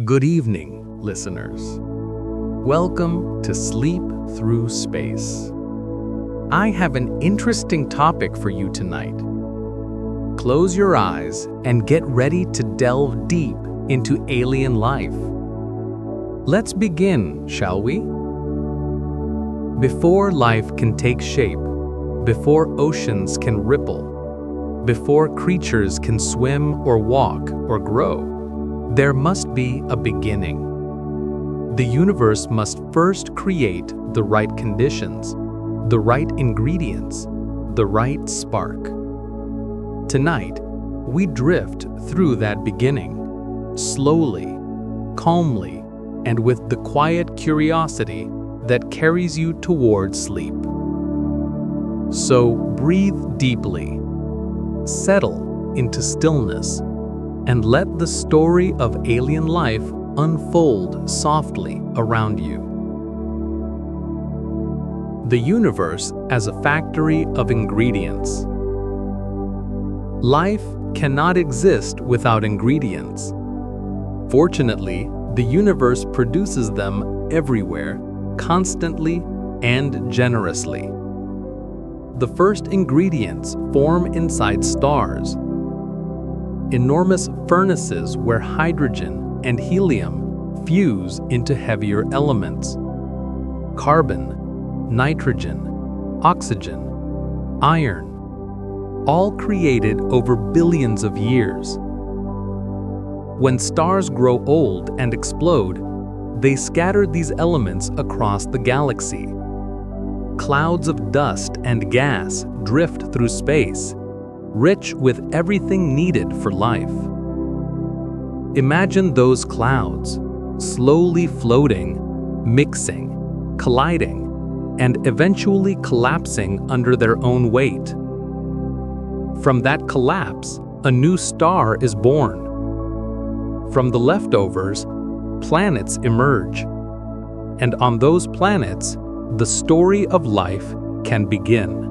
Good evening, listeners. Welcome to Sleep Through Space. I have an interesting topic for you tonight. Close your eyes and get ready to delve deep into alien life. Let's begin, shall we? Before life can take shape, before oceans can ripple, before creatures can swim or walk or grow, there must be a beginning. The universe must first create the right conditions, the right ingredients, the right spark. Tonight, we drift through that beginning, slowly, calmly, and with the quiet curiosity that carries you towards sleep. So breathe deeply, settle into stillness, and let the story of alien life unfold softly around you. The universe as a factory of ingredients. Life cannot exist without ingredients. Fortunately, the universe produces them everywhere, constantly and generously. The first ingredients form inside stars, enormous furnaces where hydrogen and helium fuse into heavier elements. Carbon, nitrogen, oxygen, iron, all created over billions of years. When stars grow old and explode, they scatter these elements across the galaxy. Clouds of dust and gas drift through space, rich with everything needed for life. Imagine those clouds, slowly floating, mixing, colliding, and eventually collapsing under their own weight. From that collapse, a new star is born. From the leftovers, planets emerge. And on those planets, the story of life can begin.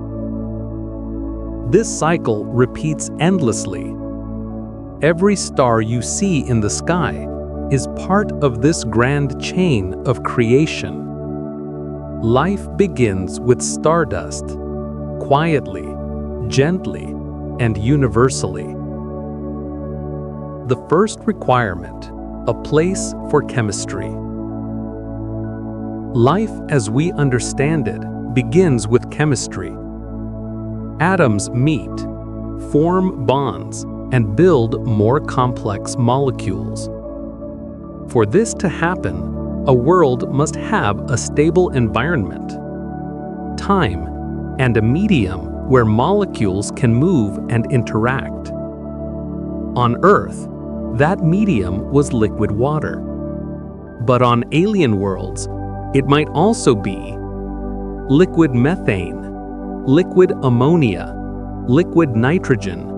This cycle repeats endlessly. Every star you see in the sky is part of this grand chain of creation. Life begins with stardust, quietly, gently, and universally. The first requirement, a place for chemistry. Life as we understand it begins with chemistry. Atoms meet, form bonds, and build more complex molecules. For this to happen, a world must have a stable environment, time, and a medium where molecules can move and interact. On Earth, that medium was liquid water. But on alien worlds, it might also be liquid methane, liquid ammonia, liquid nitrogen,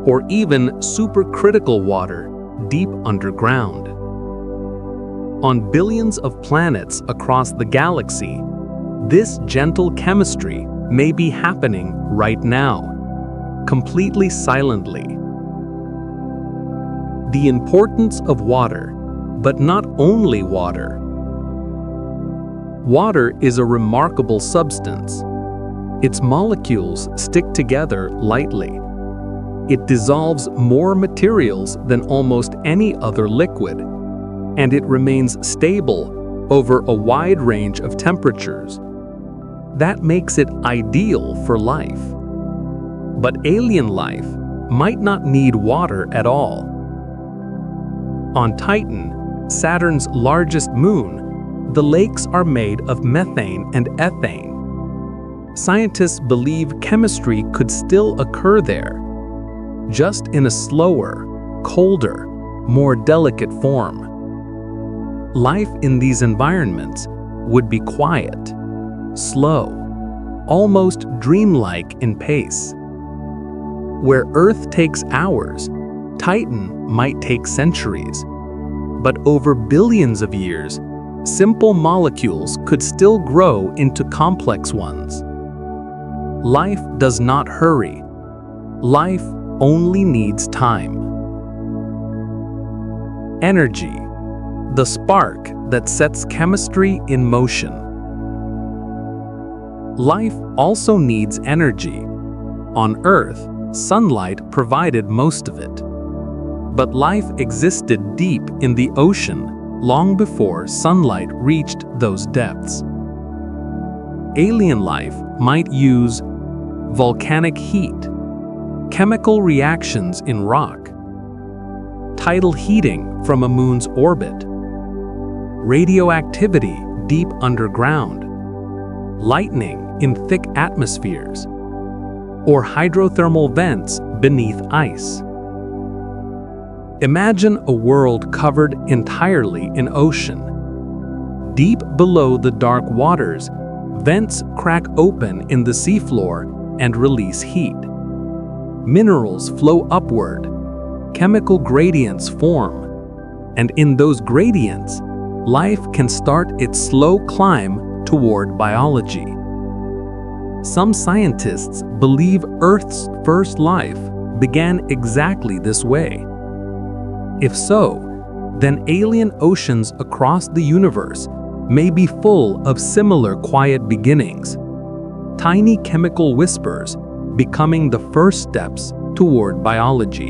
or even supercritical water deep underground. On billions of planets across the galaxy, this gentle chemistry may be happening right now, completely silently. The importance of water, but not only water. Water is a remarkable substance. Its molecules stick together lightly. It dissolves more materials than almost any other liquid, and it remains stable over a wide range of temperatures. That makes it ideal for life. But alien life might not need water at all. On Titan, Saturn's largest moon, the lakes are made of methane and ethane. Scientists believe chemistry could still occur there, just in a slower, colder, more delicate form. Life in these environments would be quiet, slow, almost dreamlike in pace. Where Earth takes hours, Titan might take centuries. But over billions of years, simple molecules could still grow into complex ones. Life does not hurry. Life only needs time. Energy. the spark that sets chemistry in motion. Life also needs energy. On Earth, sunlight provided most of it. But life existed deep in the ocean long before sunlight reached those depths. Alien life might use volcanic heat, chemical reactions in rock, tidal heating from a moon's orbit, radioactivity deep underground, lightning in thick atmospheres, or hydrothermal vents beneath ice. Imagine a world covered entirely in ocean. Deep below the dark waters, vents crack open in the seafloor and release heat. Minerals flow upward, chemical gradients form, and in those gradients, life can start its slow climb toward biology. Some scientists believe Earth's first life began exactly this way. If so, then alien oceans across the universe may be full of similar quiet beginnings, tiny chemical whispers becoming the first steps toward biology.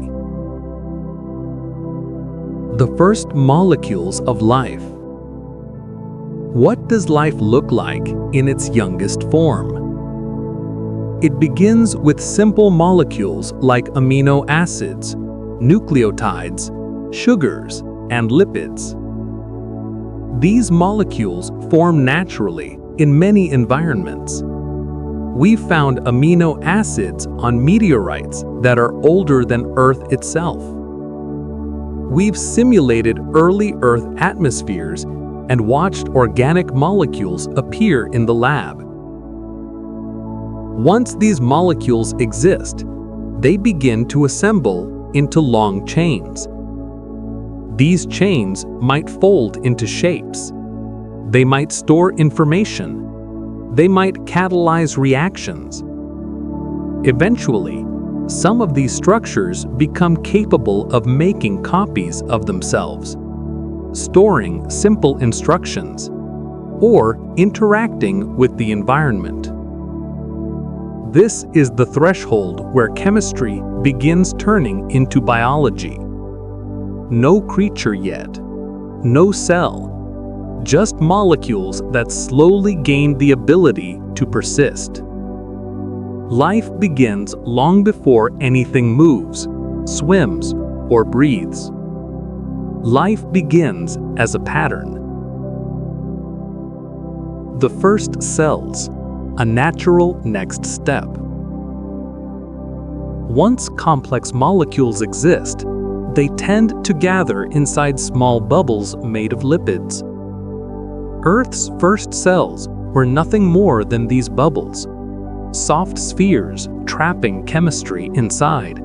The first molecules of life. What does life look like in its youngest form? It begins with simple molecules like amino acids, nucleotides, sugars, and lipids. These molecules form naturally in many environments. We've found amino acids on meteorites that are older than Earth itself. We've simulated early Earth atmospheres and watched organic molecules appear in the lab. Once these molecules exist, they begin to assemble into long chains. These chains might fold into shapes. They might store information. They might catalyze reactions. Eventually, some of these structures become capable of making copies of themselves, storing simple instructions, or interacting with the environment. This is the threshold where chemistry begins turning into biology. No creature yet, no cell, just molecules that slowly gain the ability to persist. Life begins long before anything moves, swims, or breathes. Life begins as a pattern. The first cells, a natural next step. Once complex molecules exist, they tend to gather inside small bubbles made of lipids. Earth's first cells were nothing more than these bubbles, soft spheres trapping chemistry inside.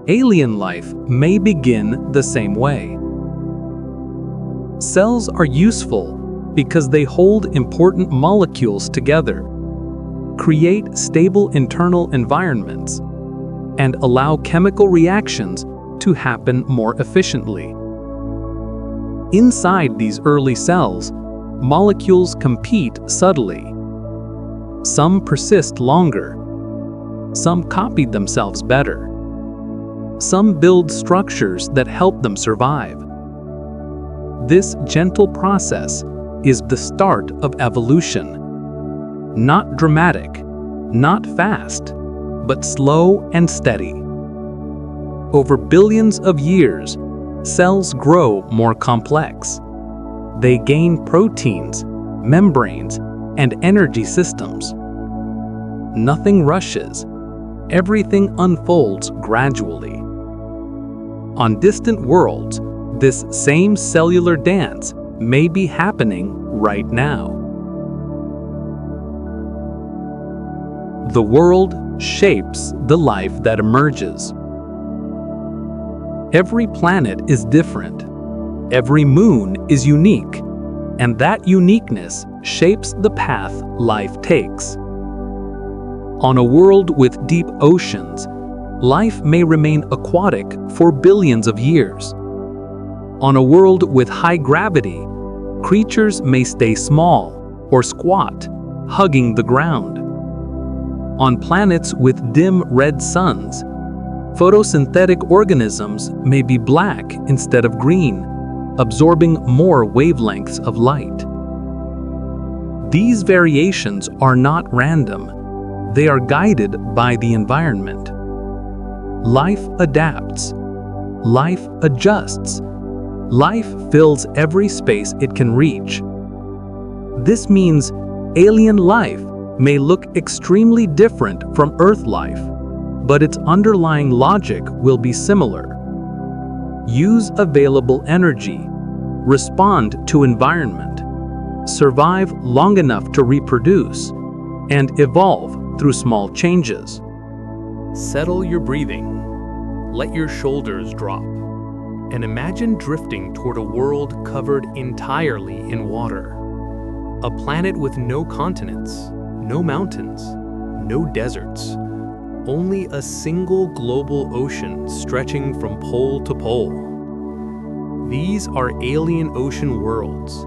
Alien life may begin the same way. Cells are useful because they hold important molecules together, create stable internal environments, and allow chemical reactions to happen more efficiently. Inside these early cells, molecules compete subtly. Some persist longer. Some copied themselves better. Some build structures that help them survive. This gentle process is the start of evolution. Not dramatic, not fast, but slow and steady. Over billions of years, cells grow more complex. They gain proteins, membranes, and energy systems. Nothing rushes. Everything unfolds gradually. On distant worlds, this same cellular dance may be happening right now. The world shapes the life that emerges. Every planet is different. Every moon is unique, and that uniqueness shapes the path life takes. On a world with deep oceans, life may remain aquatic for billions of years. On a world with high gravity, creatures may stay small or squat, hugging the ground. On planets with dim red suns, photosynthetic organisms may be black instead of green, absorbing more wavelengths of light. These variations are not random. They are guided by the environment. Life adapts. Life adjusts. Life fills every space it can reach. This means alien life may look extremely different from Earth life, but its underlying logic will be similar. Use available energy, respond to environment, survive long enough to reproduce, and evolve through small changes. Settle your breathing. Let your shoulders drop. And imagine drifting toward a world covered entirely in water. A planet with no continents, no mountains, no deserts. Only a single global ocean stretching from pole to pole. These are alien ocean worlds,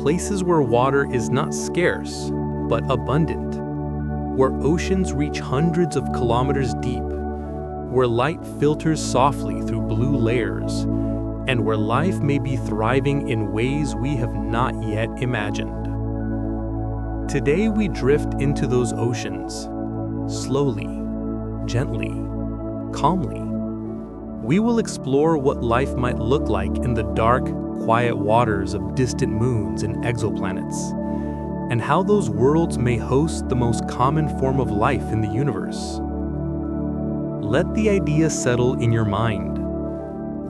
places where water is not scarce, but abundant, where oceans reach hundreds of kilometers deep, where light filters softly through blue layers, and where life may be thriving in ways we have not yet imagined. Today we drift into those oceans, slowly, gently, calmly. We will explore what life might look like in the dark, quiet waters of distant moons and exoplanets, and how those worlds may host the most common form of life in the universe. Let the idea settle in your mind.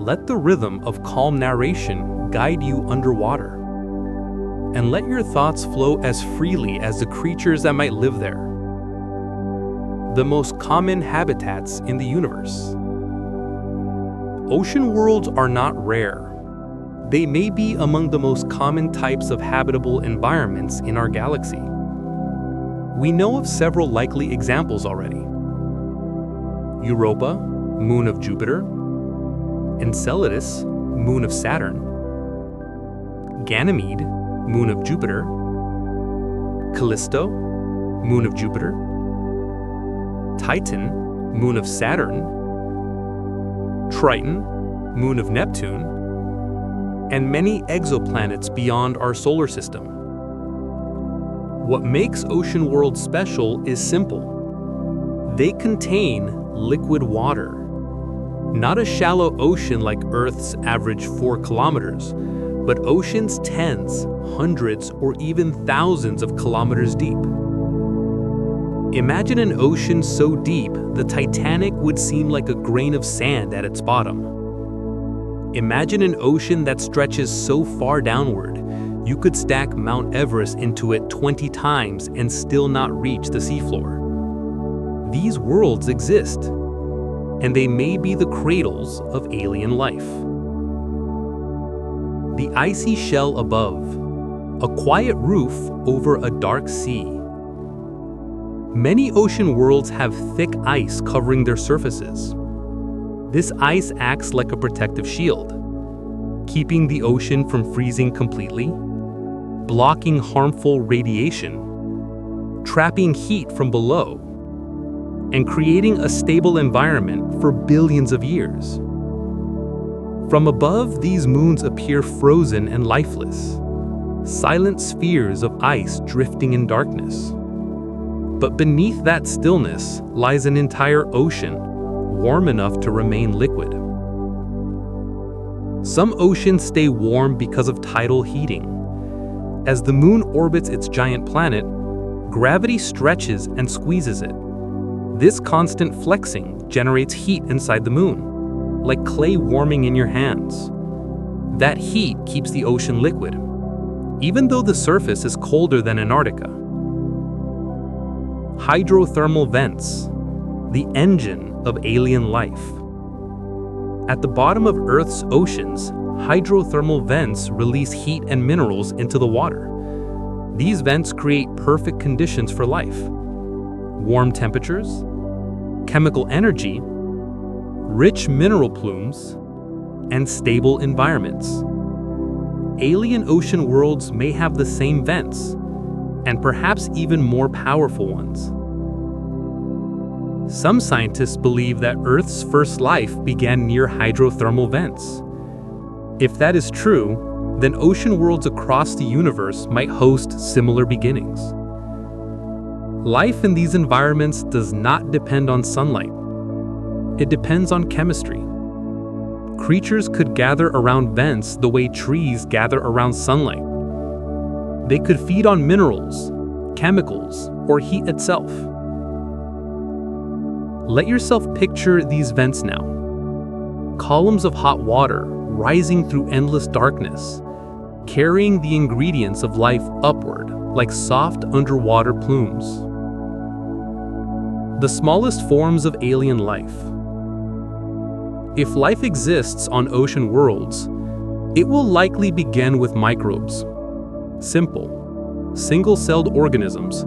Let the rhythm of calm narration guide you underwater. And let your thoughts flow as freely as the creatures that might live there. The most common habitats in the universe. Ocean worlds are not rare. They may be among the most common types of habitable environments in our galaxy. We know of several likely examples already. Europa, moon of Jupiter. Enceladus, moon of Saturn. Ganymede, moon of Jupiter. Callisto, moon of Jupiter. Titan, moon of Saturn. Triton, moon of Neptune, and many exoplanets beyond our solar system. What makes ocean worlds special is simple. They contain liquid water. Not a shallow ocean like Earth's average 4 kilometers, but oceans tens, hundreds, or even thousands of kilometers deep. Imagine an ocean so deep the Titanic would seem like a grain of sand at its bottom. Imagine an ocean that stretches so far downward, you could stack Mount Everest into it 20 times and still not reach the seafloor. These worlds exist, and they may be the cradles of alien life. The icy shell above, a quiet roof over a dark sea. Many ocean worlds have thick ice covering their surfaces. This ice acts like a protective shield, keeping the ocean from freezing completely, blocking harmful radiation, trapping heat from below, and creating a stable environment for billions of years. From above, these moons appear frozen and lifeless, silent spheres of ice drifting in darkness. But beneath that stillness lies an entire ocean, warm enough to remain liquid. Some oceans stay warm because of tidal heating. As the moon orbits its giant planet, gravity stretches and squeezes it. This constant flexing generates heat inside the moon, like clay warming in your hands. That heat keeps the ocean liquid, even though the surface is colder than Antarctica. Hydrothermal vents, the engine of alien life. At the bottom of Earth's oceans, hydrothermal vents release heat and minerals into the water. These vents create perfect conditions for life. Warm temperatures, chemical energy, rich mineral plumes, and stable environments. Alien ocean worlds may have the same vents, and perhaps even more powerful ones. Some scientists believe that Earth's first life began near hydrothermal vents. If that is true, then ocean worlds across the universe might host similar beginnings. Life in these environments does not depend on sunlight. It depends on chemistry. Creatures could gather around vents the way trees gather around sunlight. They could feed on minerals, chemicals, or heat itself. Let yourself picture these vents now. Columns of hot water rising through endless darkness, carrying the ingredients of life upward like soft underwater plumes. The smallest forms of alien life. If life exists on ocean worlds, it will likely begin with microbes. Simple, single-celled organisms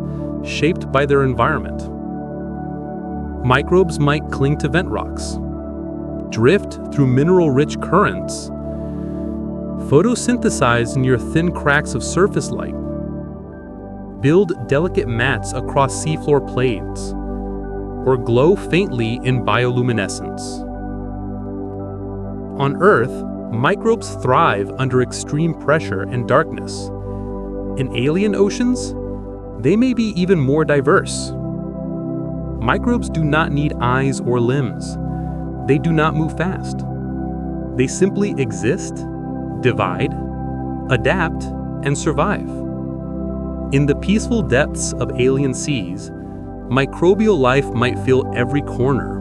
shaped by their environment. Microbes might cling to vent rocks, drift through mineral-rich currents, photosynthesize near thin cracks of surface light, build delicate mats across seafloor plains, or glow faintly in bioluminescence. On Earth, microbes thrive under extreme pressure and darkness. In alien oceans, they may be even more diverse. Microbes do not need eyes or limbs. They do not move fast. They simply exist, divide, adapt, and survive. In the peaceful depths of alien seas, microbial life might fill every corner,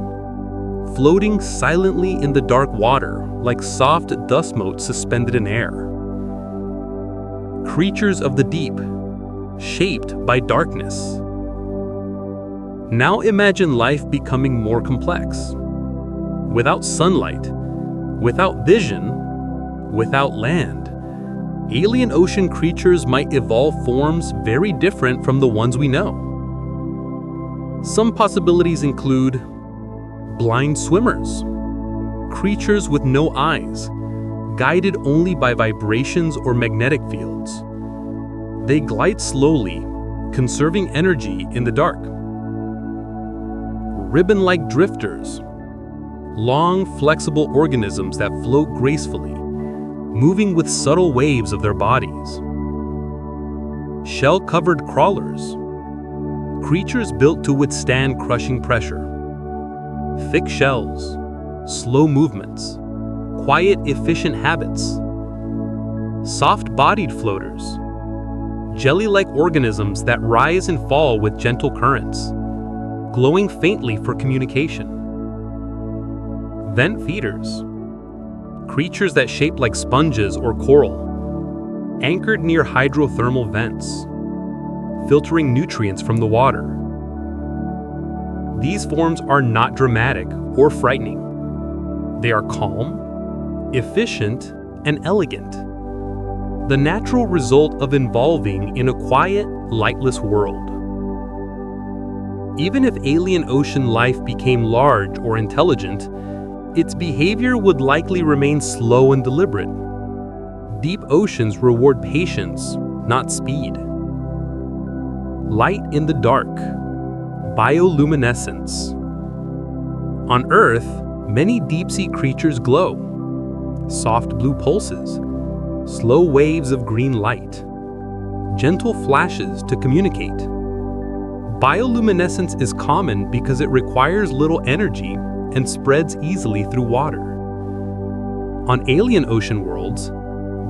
floating silently in the dark water like soft dust motes suspended in air. Creatures of the deep, shaped by darkness. Now imagine life becoming more complex. Without sunlight, without vision, without land, alien ocean creatures might evolve forms very different from the ones we know. Some possibilities include blind swimmers, creatures with no eyes, guided only by vibrations or magnetic fields. They glide slowly, conserving energy in the dark. Ribbon-like drifters, long, flexible organisms that float gracefully, moving with subtle waves of their bodies. Shell-covered crawlers, creatures built to withstand crushing pressure. Thick shells, slow movements, quiet, efficient habits. Soft-bodied floaters, jelly-like organisms that rise and fall with gentle currents, glowing faintly for communication. Vent feeders, creatures that shape like sponges or coral, anchored near hydrothermal vents, filtering nutrients from the water. These forms are not dramatic or frightening. They are calm, efficient, and elegant. The natural result of evolving in a quiet, lightless world. Even if alien ocean life became large or intelligent, its behavior would likely remain slow and deliberate. Deep oceans reward patience, not speed. Light in the dark, bioluminescence. On Earth, many deep-sea creatures glow. Soft blue pulses, slow waves of green light, gentle flashes to communicate. Bioluminescence is common because it requires little energy and spreads easily through water. On alien ocean worlds,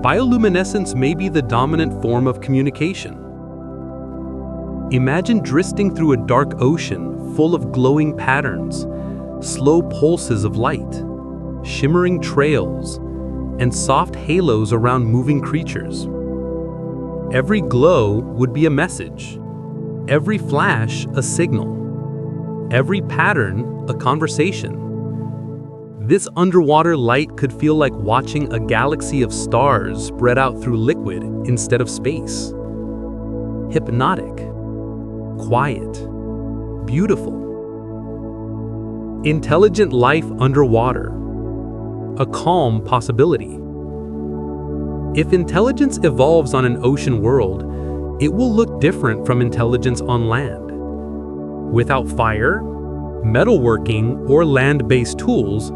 bioluminescence may be the dominant form of communication. Imagine drifting through a dark ocean full of glowing patterns, slow pulses of light, shimmering trails, and soft halos around moving creatures. Every glow would be a message, every flash a signal, every pattern a conversation. This underwater light could feel like watching a galaxy of stars spread out through liquid instead of space. Hypnotic, quiet, beautiful. Intelligent life underwater. a calm possibility. If intelligence evolves on an ocean world, it will look different from intelligence on land. Without fire, metalworking, or land-based tools,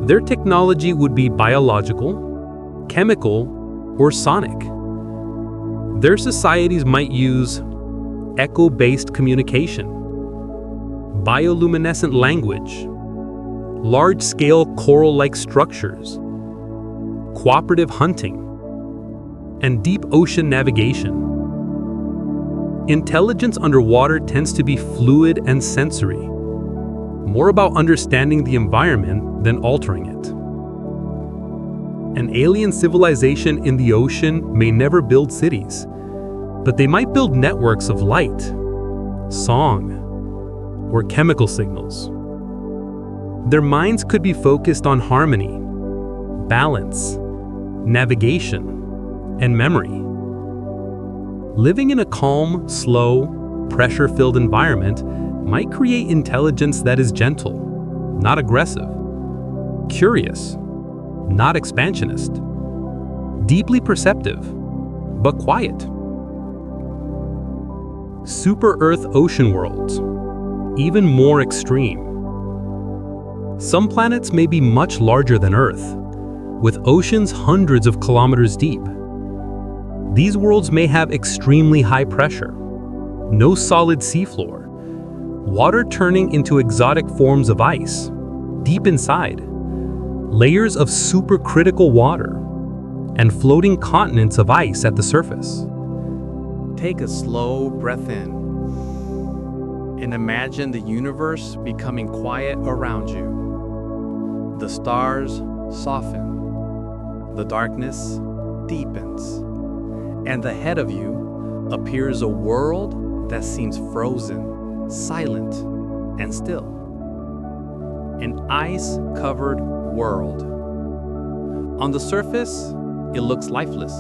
their technology would be biological, chemical, or sonic. Their societies might use echo-based communication, bioluminescent language, large-scale coral-like structures, cooperative hunting, and deep ocean navigation. Intelligence underwater tends to be fluid and sensory, more about understanding the environment than altering it. An alien civilization in the ocean may never build cities, but they might build networks of light, song, or chemical signals. Their minds could be focused on harmony, balance, navigation, and memory. Living in a calm, slow, pressure-filled environment might create intelligence that is gentle, not aggressive, curious, not expansionist, deeply perceptive, but quiet. Super-Earth ocean worlds, even more extreme. Some planets may be much larger than Earth, with oceans hundreds of kilometers deep. These worlds may have extremely high pressure, no solid seafloor, water turning into exotic forms of ice, deep inside, layers of supercritical water, and floating continents of ice at the surface. Take a slow breath in and imagine the universe becoming quiet around you. The stars soften, the darkness deepens, and ahead of you appears a world that seems frozen, silent, and still. An ice-covered world. On the surface, it looks lifeless.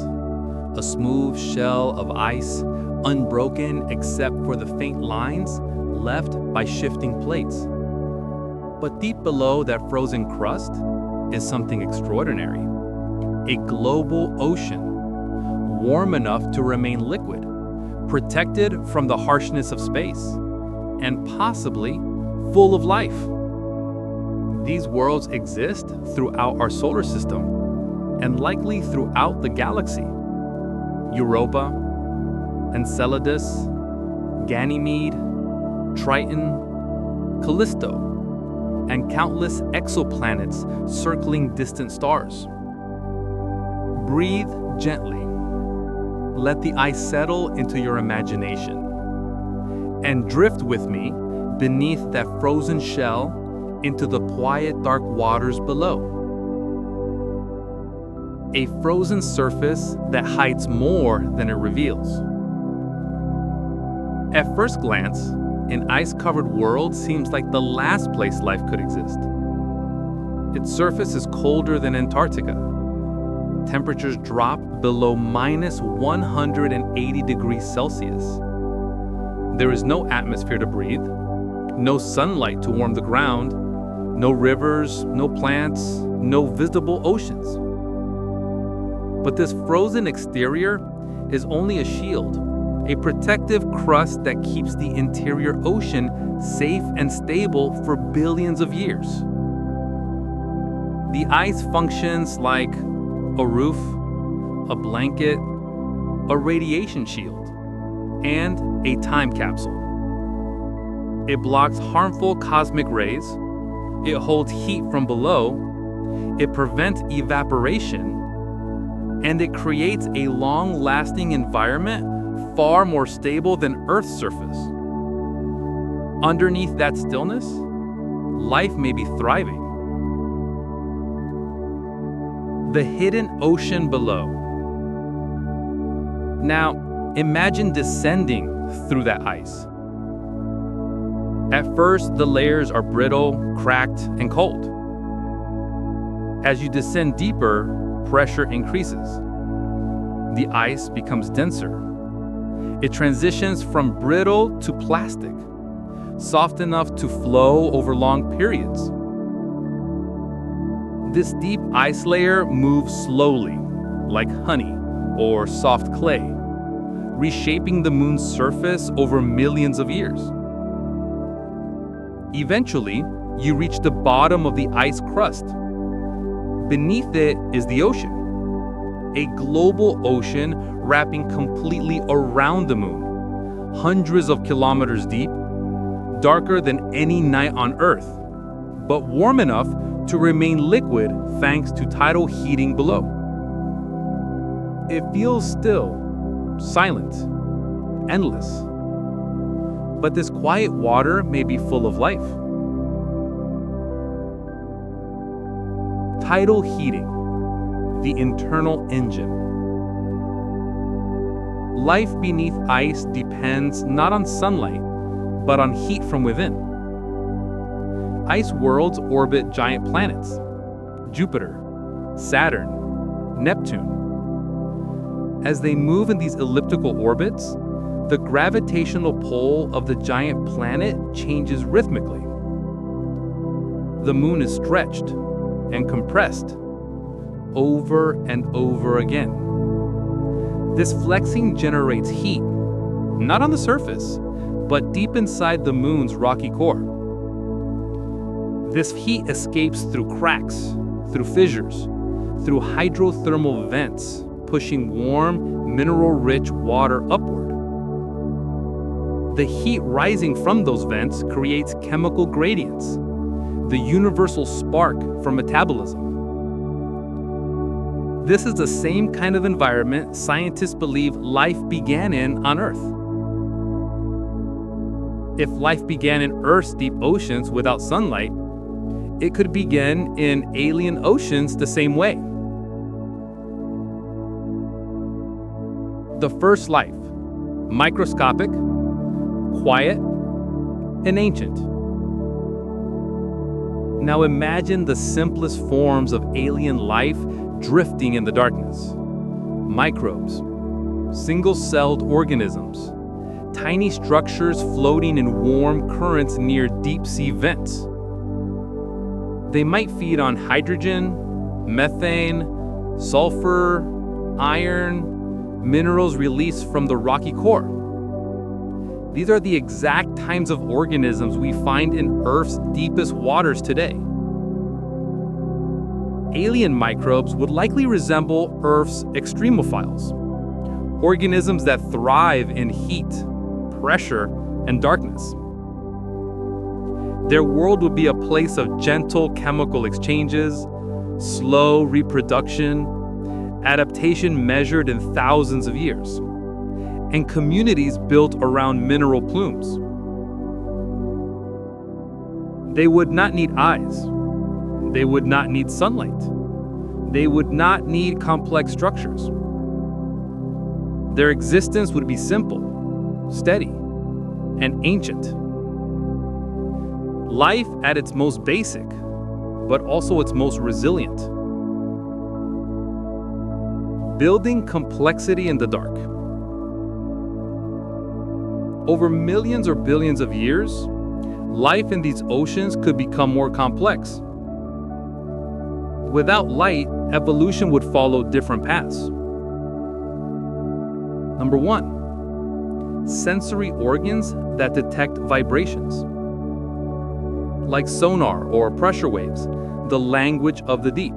A smooth shell of ice, unbroken except for the faint lines left by shifting plates. But deep below that frozen crust is something extraordinary. A global ocean, warm enough to remain liquid, protected from the harshness of space, and possibly full of life. These worlds exist throughout our solar system, and likely throughout the galaxy. Europa, Enceladus, Ganymede, Triton, Callisto, and countless exoplanets circling distant stars. Breathe gently. Let the ice settle into your imagination. And drift with me beneath that frozen shell into the quiet, dark waters below. A frozen surface that hides more than it reveals. At first glance, an ice-covered world seems like the last place life could exist. Its surface is colder than Antarctica. Temperatures drop below minus 180 degrees Celsius. There is no atmosphere to breathe, no sunlight to warm the ground, no rivers, no plants, no visible oceans. But this frozen exterior is only a shield, a protective crust that keeps the interior ocean safe and stable for billions of years. The ice functions like a roof, a blanket, a radiation shield, and a time capsule. It blocks harmful cosmic rays, it holds heat from below, it prevents evaporation, and it creates a long-lasting environment far more stable than Earth's surface. Underneath that stillness, life may be thriving. The hidden ocean below. Now, imagine descending through that ice. At first, the layers are brittle, cracked, and cold. As you descend deeper, pressure increases. The ice becomes denser. It transitions from brittle to plastic, soft enough to flow over long periods. This deep ice layer moves slowly, like honey or soft clay, reshaping the moon's surface over millions of years. Eventually, you reach the bottom of the ice crust. Beneath it is the ocean, a global ocean wrapping completely around the moon, hundreds of kilometers deep, darker than any night on Earth, but warm enough to remain liquid thanks to tidal heating below. It feels still, silent, endless. But this quiet water may be full of life. Tidal heating, the internal engine. Life beneath ice depends not on sunlight, but on heat from within. Ice worlds orbit giant planets: Jupiter, Saturn, Neptune. As they move in these elliptical orbits, the gravitational pull of the giant planet changes rhythmically. The moon is stretched and compressed over and over again. This flexing generates heat, not on the surface, but deep inside the moon's rocky core. This heat escapes through cracks, through fissures, through hydrothermal vents, pushing warm, mineral-rich water upward. The heat rising from those vents creates chemical gradients, the universal spark for metabolism. This is the same kind of environment scientists believe life began in on Earth. If life began in Earth's deep oceans without sunlight, it could begin in alien oceans the same way. The first life, microscopic, quiet, and ancient. Now imagine the simplest forms of alien life drifting in the darkness. Microbes, single-celled organisms, tiny structures floating in warm currents near deep-sea vents. They might feed on hydrogen, methane, sulfur, iron, minerals released from the rocky core. These are the exact kinds of organisms we find in Earth's deepest waters today. Alien microbes would likely resemble Earth's extremophiles, organisms that thrive in heat, pressure, and darkness. Their world would be a place of gentle chemical exchanges, slow reproduction, adaptation measured in thousands of years, and communities built around mineral plumes. They would not need eyes. They would not need sunlight. They would not need complex structures. Their existence would be simple, steady, and ancient. Life at its most basic, but also its most resilient. Building complexity in the dark. Over millions or billions of years, life in these oceans could become more complex. Without light, evolution would follow different paths. Number 1, sensory organs that detect vibrations. Like sonar or pressure waves, the language of the deep.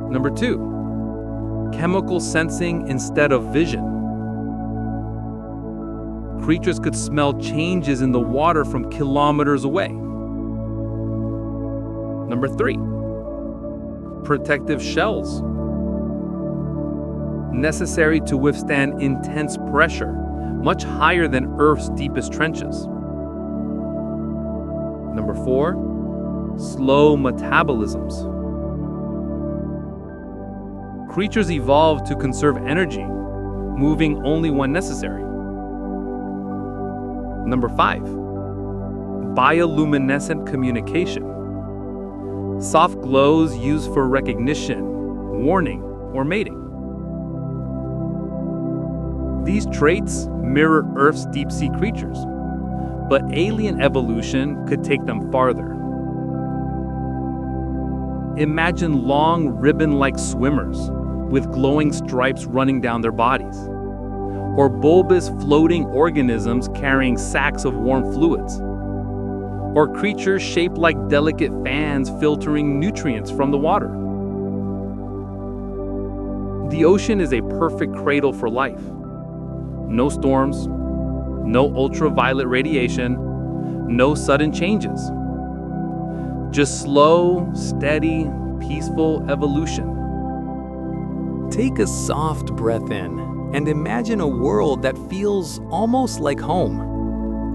Number 2, chemical sensing instead of vision. Creatures could smell changes in the water from kilometers away. Number 3, protective shells. Necessary to withstand intense pressure, much higher than Earth's deepest trenches. Number 4, slow metabolisms. Creatures evolved to conserve energy, moving only when necessary. Number 5, bioluminescent communication. Soft glows used for recognition, warning, or mating. These traits mirror Earth's deep-sea creatures, but alien evolution could take them farther. Imagine long ribbon-like swimmers with glowing stripes running down their bodies, or bulbous floating organisms carrying sacks of warm fluids, or creatures shaped like delicate fans filtering nutrients from the water. The ocean is a perfect cradle for life. No storms, no ultraviolet radiation, no sudden changes. Just slow, steady, peaceful evolution. Take a soft breath in and imagine a world that feels almost like home.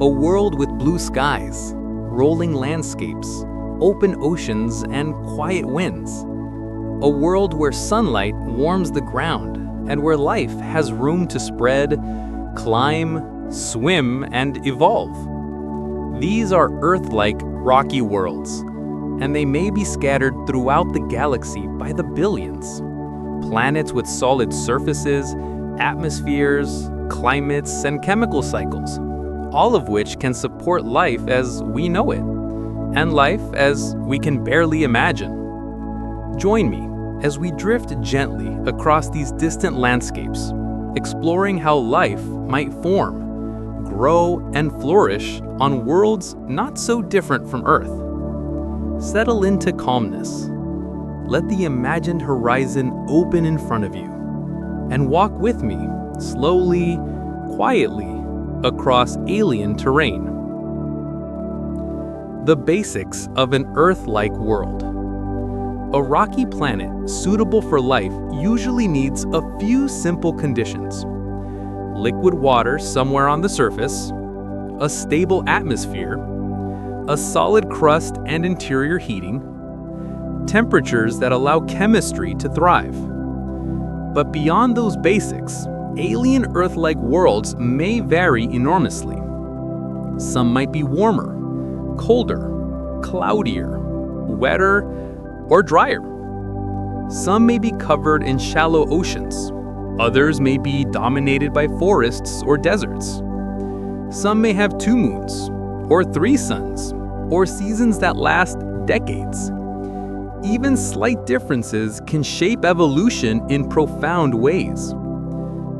A world with blue skies, rolling landscapes, open oceans, and quiet winds. A world where sunlight warms the ground and where life has room to spread, climb, swim, and evolve. These are Earth-like rocky worlds, and they may be scattered throughout the galaxy by the billions. Planets with solid surfaces, atmospheres, climates, and chemical cycles, all of which can support life as we know it, and life as we can barely imagine. Join me as we drift gently across these distant landscapes, exploring how life might form, grow, and flourish on worlds not so different from Earth. Settle into calmness. Let the imagined horizon open in front of you, and walk with me, slowly, quietly, across alien terrain. The basics of an Earth-like world. A rocky planet suitable for life usually needs a few simple conditions. Liquid water somewhere on the surface, a stable atmosphere, a solid crust and interior heating, temperatures that allow chemistry to thrive. But beyond those basics, alien Earth-like worlds may vary enormously. Some might be warmer, colder, cloudier, wetter, or drier. Some may be covered in shallow oceans. Others may be dominated by forests or deserts. Some may have 2 moons, or 3 suns, or seasons that last decades. Even slight differences can shape evolution in profound ways.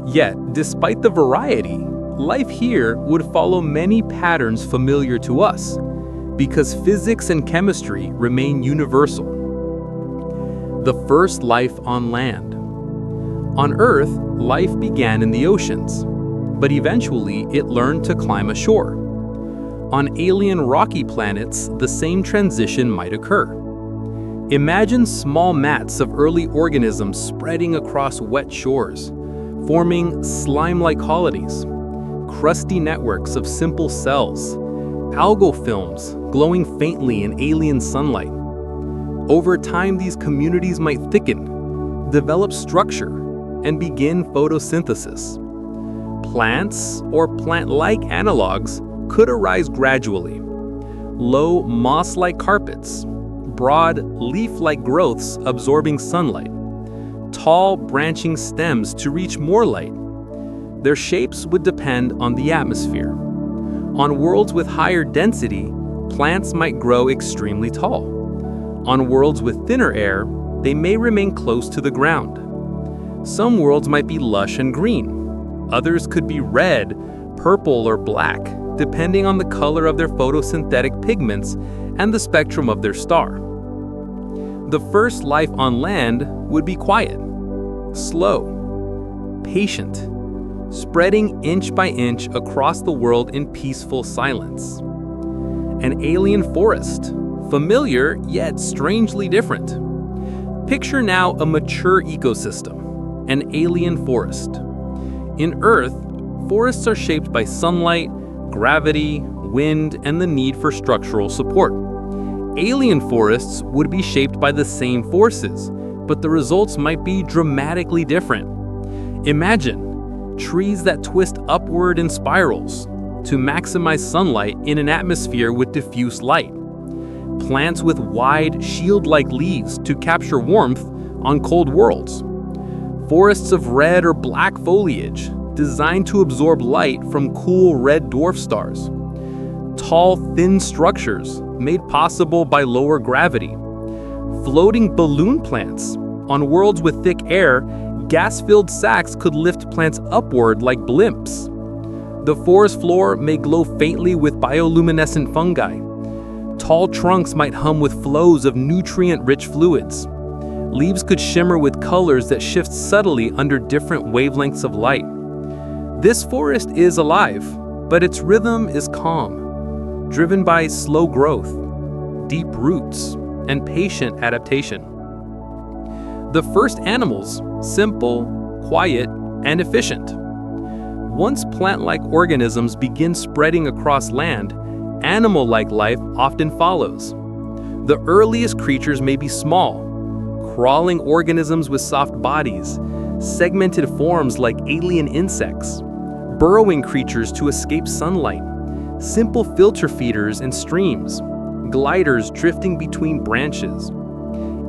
Yet, despite the variety, life here would follow many patterns familiar to us, because physics and chemistry remain universal. The first life on land. On Earth, life began in the oceans, but eventually it learned to climb ashore. On alien rocky planets, the same transition might occur. Imagine small mats of early organisms spreading across wet shores, forming slime-like colonies, crusty networks of simple cells, algal films glowing faintly in alien sunlight. Over time, these communities might thicken, develop structure, and begin photosynthesis. Plants, or plant-like analogs, could arise gradually. Low moss-like carpets, broad leaf-like growths absorbing sunlight, tall branching stems to reach more light. Their shapes would depend on the atmosphere. On worlds with higher density, plants might grow extremely tall. On worlds with thinner air, they may remain close to the ground. Some worlds might be lush and green. Others could be red, purple, or black, depending on the color of their photosynthetic pigments and the spectrum of their star. The first life on land would be quiet, slow, patient, spreading inch by inch across the world in peaceful silence. An alien forest, familiar yet strangely different. Picture now a mature ecosystem, an alien forest. In Earth, forests are shaped by sunlight, gravity, wind, and the need for structural support. Alien forests would be shaped by the same forces, but the results might be dramatically different. Imagine trees that twist upward in spirals to maximize sunlight in an atmosphere with diffuse light. Plants with wide, shield-like leaves to capture warmth on cold worlds. Forests of red or black foliage designed to absorb light from cool red dwarf stars. Tall, thin structures made possible by lower gravity. Floating balloon plants. On worlds with thick air, gas-filled sacs could lift plants upward like blimps. The forest floor may glow faintly with bioluminescent fungi. Tall trunks might hum with flows of nutrient-rich fluids. Leaves could shimmer with colors that shift subtly under different wavelengths of light. This forest is alive, but its rhythm is calm, driven by slow growth, deep roots, and patient adaptation. The first animals, simple, quiet, and efficient. Once plant-like organisms begin spreading across land, animal-like life often follows. The earliest creatures may be small, crawling organisms with soft bodies, segmented forms like alien insects, burrowing creatures to escape sunlight, simple filter feeders in streams, gliders drifting between branches.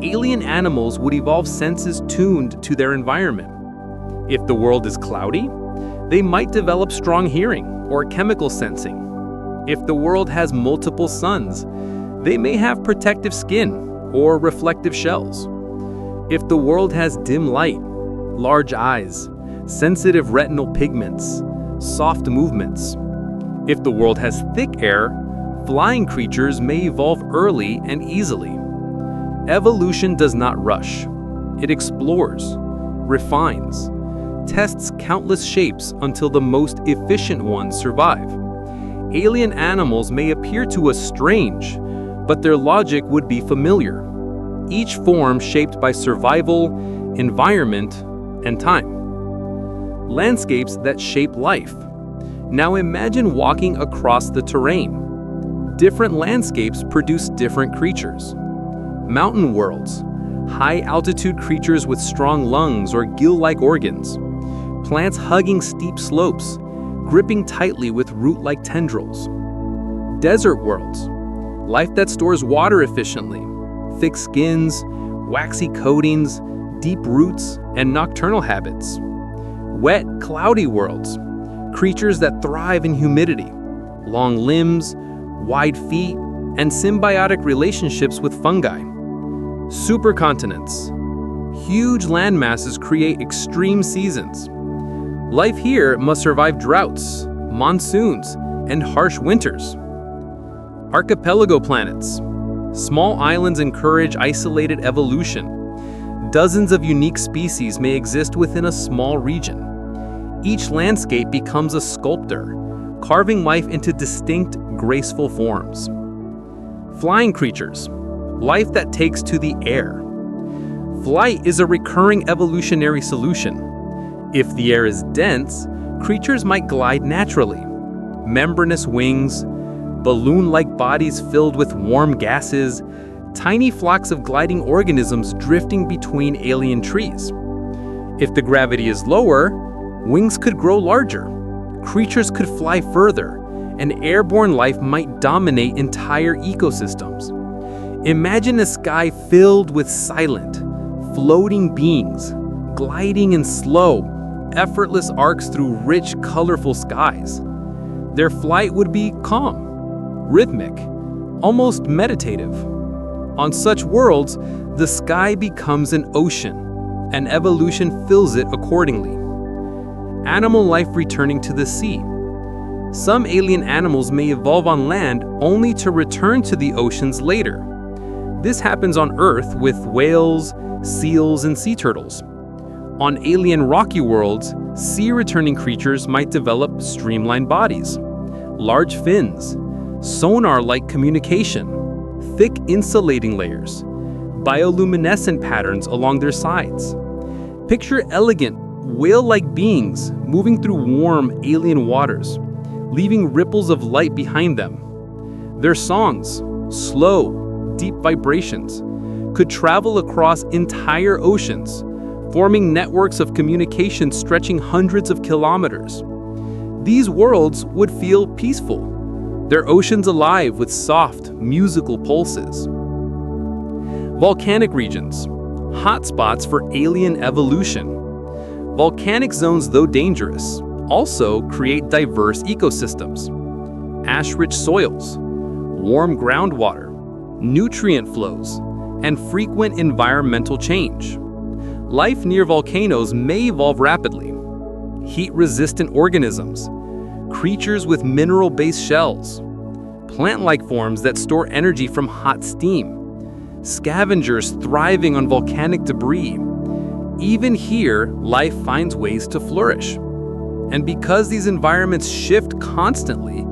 Alien animals would evolve senses tuned to their environment. If the world is cloudy, they might develop strong hearing or chemical sensing. If the world has multiple suns, they may have protective skin or reflective shells. If the world has dim light, large eyes, sensitive retinal pigments, soft movements. If the world has thick air, flying creatures may evolve early and easily. Evolution does not rush. It explores, refines, tests countless shapes until the most efficient ones survive. Alien animals may appear to us strange, but their logic would be familiar. Each form shaped by survival, environment, and time. Landscapes that shape life. Now imagine walking across the terrain. Different landscapes produce different creatures. Mountain worlds, high-altitude creatures with strong lungs or gill-like organs. Plants hugging steep slopes, gripping tightly with root-like tendrils. Desert worlds, life that stores water efficiently. Thick skins, waxy coatings, deep roots, and nocturnal habits. Wet, cloudy worlds, creatures that thrive in humidity, long limbs, wide feet, and symbiotic relationships with fungi. Supercontinents, huge landmasses create extreme seasons. Life here must survive droughts, monsoons, and harsh winters. Archipelago planets, small islands encourage isolated evolution. Dozens of unique species may exist within a small region. Each landscape becomes a sculptor, carving life into distinct, graceful forms. Flying creatures, life that takes to the air. Flight is a recurring evolutionary solution. If the air is dense, creatures might glide naturally. Membranous wings, balloon-like bodies filled with warm gases, tiny flocks of gliding organisms drifting between alien trees. If the gravity is lower, wings could grow larger, creatures could fly further, and airborne life might dominate entire ecosystems. Imagine a sky filled with silent, floating beings, gliding in slow, effortless arcs through rich, colorful skies. Their flight would be calm, rhythmic, almost meditative. On such worlds, the sky becomes an ocean, and evolution fills it accordingly. Animal life returning to the sea. Some alien animals may evolve on land only to return to the oceans later. This happens on Earth with whales, seals, and sea turtles. On alien rocky worlds, sea-returning creatures might develop streamlined bodies, large fins, sonar-like communication, thick insulating layers, bioluminescent patterns along their sides. Picture elegant, whale-like beings moving through warm, alien waters, leaving ripples of light behind them. Their songs, slow, deep vibrations, could travel across entire oceans, forming networks of communication stretching hundreds of kilometers. These worlds would feel peaceful, their oceans alive with soft, musical pulses. Volcanic regions, hotspots for alien evolution. Volcanic zones, though dangerous, also create diverse ecosystems. Ash-rich soils, warm groundwater, nutrient flows, and frequent environmental change. Life near volcanoes may evolve rapidly. Heat-resistant organisms, creatures with mineral-based shells, plant-like forms that store energy from hot steam, scavengers thriving on volcanic debris. Even here, life finds ways to flourish. And because these environments shift constantly,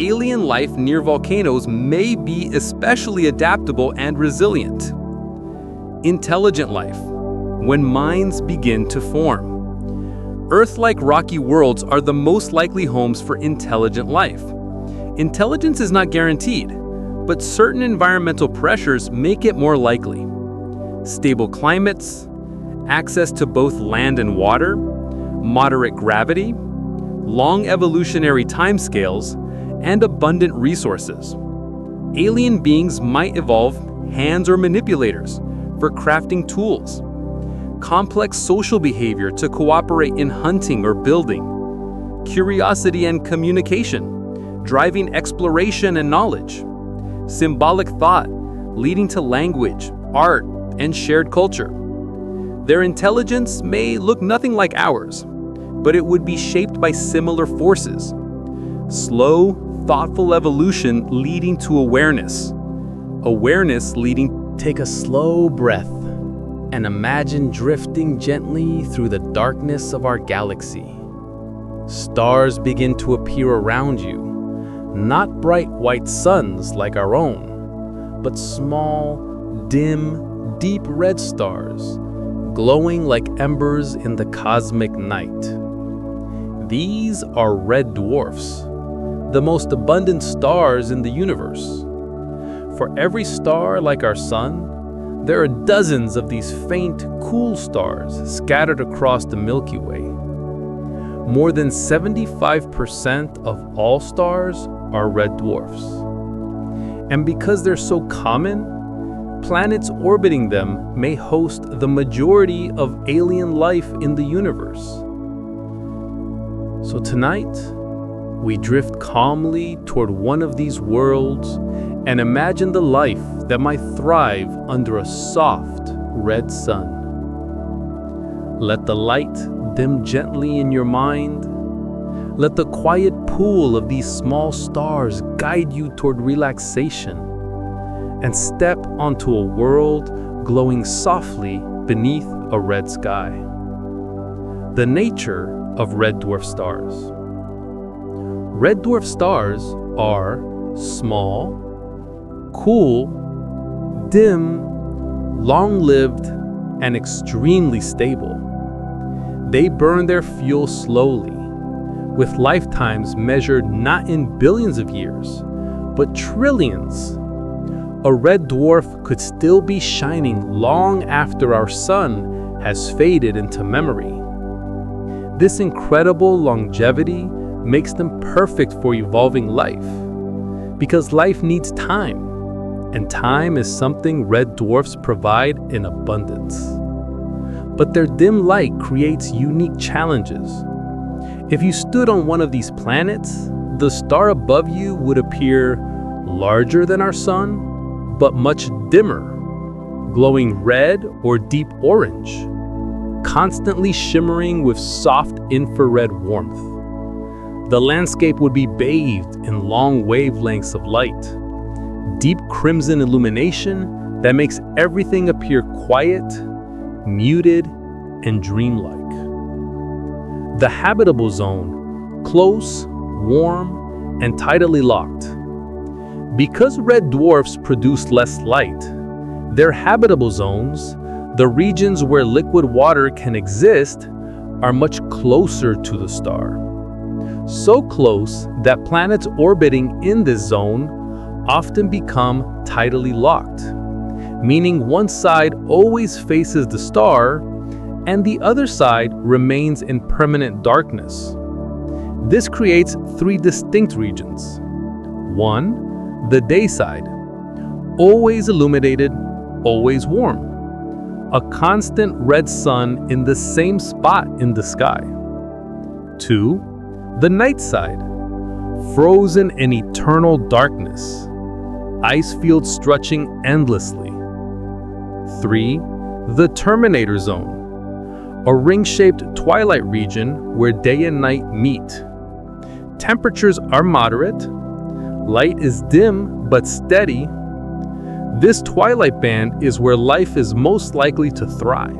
alien life near volcanoes may be especially adaptable and resilient. Intelligent life, when minds begin to form. Earth-like rocky worlds are the most likely homes for intelligent life. Intelligence is not guaranteed, but certain environmental pressures make it more likely. Stable climates, access to both land and water, moderate gravity, long evolutionary timescales, and abundant resources. Alien beings might evolve hands or manipulators for crafting tools, complex social behavior to cooperate in hunting or building, curiosity and communication, driving exploration and knowledge, symbolic thought, leading to language, art, and shared culture. Their intelligence may look nothing like ours, but it would be shaped by similar forces. Slow, thoughtful evolution leading to awareness. Awareness leading. Take a slow breath and imagine drifting gently through the darkness of our galaxy. Stars begin to appear around you, not bright white suns like our own, but small, dim, deep red stars, glowing like embers in the cosmic night. These are red dwarfs, the most abundant stars in the universe. For every star like our sun, there are dozens of these faint, cool stars scattered across the Milky Way. More than 75% of all stars are red dwarfs. And because they're so common, planets orbiting them may host the majority of alien life in the universe. So tonight, we drift calmly toward one of these worlds and imagine the life that might thrive under a soft red sun. Let the light dim gently in your mind. Let the quiet pool of these small stars guide you toward relaxation, and step onto a world glowing softly beneath a red sky. The nature of red dwarf stars. Red dwarf stars are small, cool, dim, long-lived, and extremely stable. They burn their fuel slowly, with lifetimes measured not in billions of years, but trillions. A red dwarf could still be shining long after our sun has faded into memory. This incredible longevity makes them perfect for evolving life, because life needs time, and time is something red dwarfs provide in abundance. But their dim light creates unique challenges. If you stood on one of these planets, the star above you would appear larger than our sun, but much dimmer, glowing red or deep orange, constantly shimmering with soft infrared warmth. The landscape would be bathed in long wavelengths of light, deep crimson illumination that makes everything appear quiet, muted, and dreamlike. The habitable zone, close, warm, and tidally locked. Because red dwarfs produce less light, their habitable zones, the regions where liquid water can exist, are much closer to the star. So close that planets orbiting in this zone often become tidally locked, meaning one side always faces the star and the other side remains in permanent darkness. This creates three distinct regions. 1. The day side, always illuminated, always warm. A constant red sun in the same spot in the sky. 2. The night side, frozen in eternal darkness. Ice fields stretching endlessly. 3. The Terminator Zone, a ring-shaped twilight region where day and night meet. Temperatures are moderate, light is dim but steady. This twilight band is where life is most likely to thrive.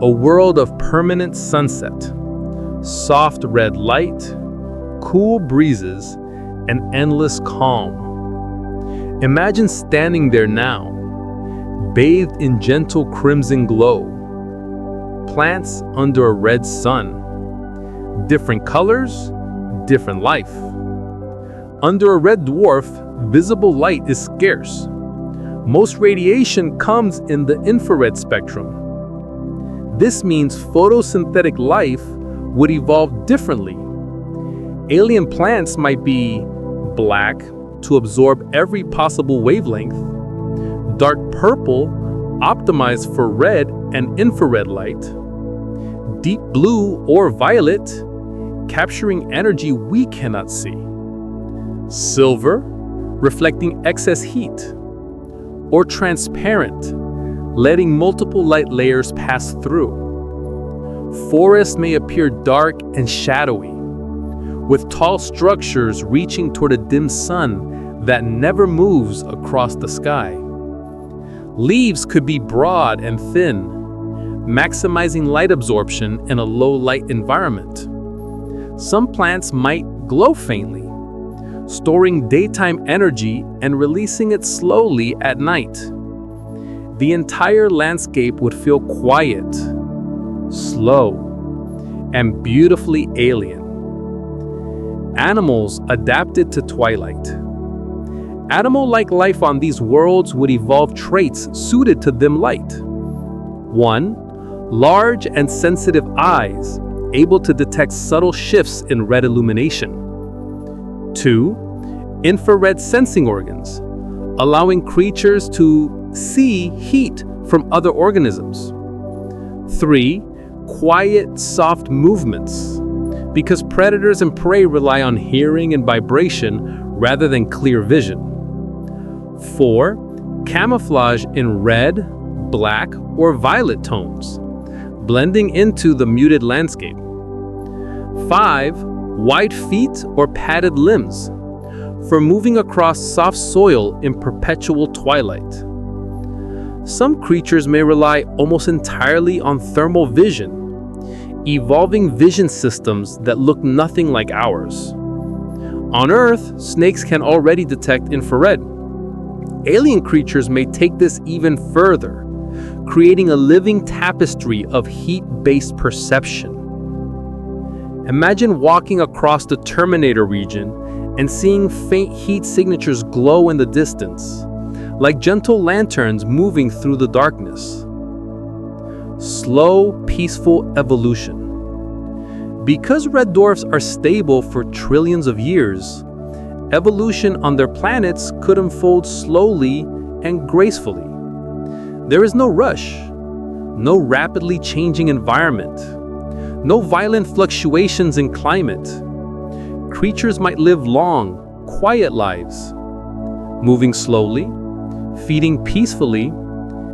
A world of permanent sunset, soft red light, cool breezes, and endless calm. Imagine standing there now, bathed in gentle crimson glow, plants under a red sun, different colors, different life. Under a red dwarf, visible light is scarce. Most radiation comes in the infrared spectrum. This means photosynthetic life would evolve differently. Alien plants might be black to absorb every possible wavelength, dark purple optimized for red and infrared light, deep blue or violet capturing energy we cannot see, silver reflecting excess heat, or transparent, letting multiple light layers pass through. Forests may appear dark and shadowy, with tall structures reaching toward a dim sun that never moves across the sky. Leaves could be broad and thin, maximizing light absorption in a low-light environment. Some plants might glow faintly, storing daytime energy and releasing it slowly at night. The entire landscape would feel quiet, slow, and beautifully alien. Animals adapted to twilight. Animal-like life on these worlds would evolve traits suited to dim light. 1. Large and sensitive eyes, able to detect subtle shifts in red illumination. 2. Infrared sensing organs, allowing creatures to see heat from other organisms. 3. Quiet, soft movements, because predators and prey rely on hearing and vibration rather than clear vision. 4. Camouflage in red, black, or violet tones, blending into the muted landscape. 5. Wide feet or padded limbs, for moving across soft soil in perpetual twilight. Some creatures may rely almost entirely on thermal vision, evolving vision systems that look nothing like ours. On Earth, snakes can already detect infrared. Alien creatures may take this even further, creating a living tapestry of heat-based perception. Imagine walking across the Terminator region and seeing faint heat signatures glow in the distance, like gentle lanterns moving through the darkness. Slow, peaceful evolution. Because red dwarfs are stable for trillions of years, evolution on their planets could unfold slowly and gracefully. There is no rush, no rapidly changing environment, no violent fluctuations in climate. Creatures might live long, quiet lives, moving slowly, feeding peacefully,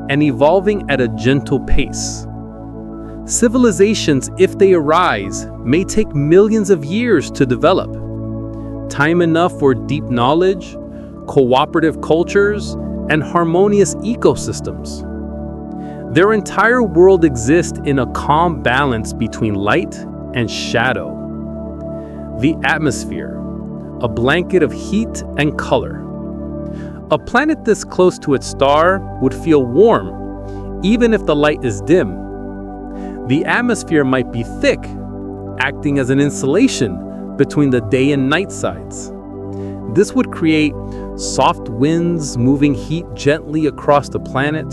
and evolving at a gentle pace. Civilizations, if they arise, may take millions of years to develop. Time enough for deep knowledge, cooperative cultures, and harmonious ecosystems. Their entire world exists in a calm balance between light and shadow. The atmosphere, a blanket of heat and color. A planet this close to its star would feel warm, even if the light is dim. The atmosphere might be thick, acting as an insulation between the day and night sides. This would create soft winds moving heat gently across the planet,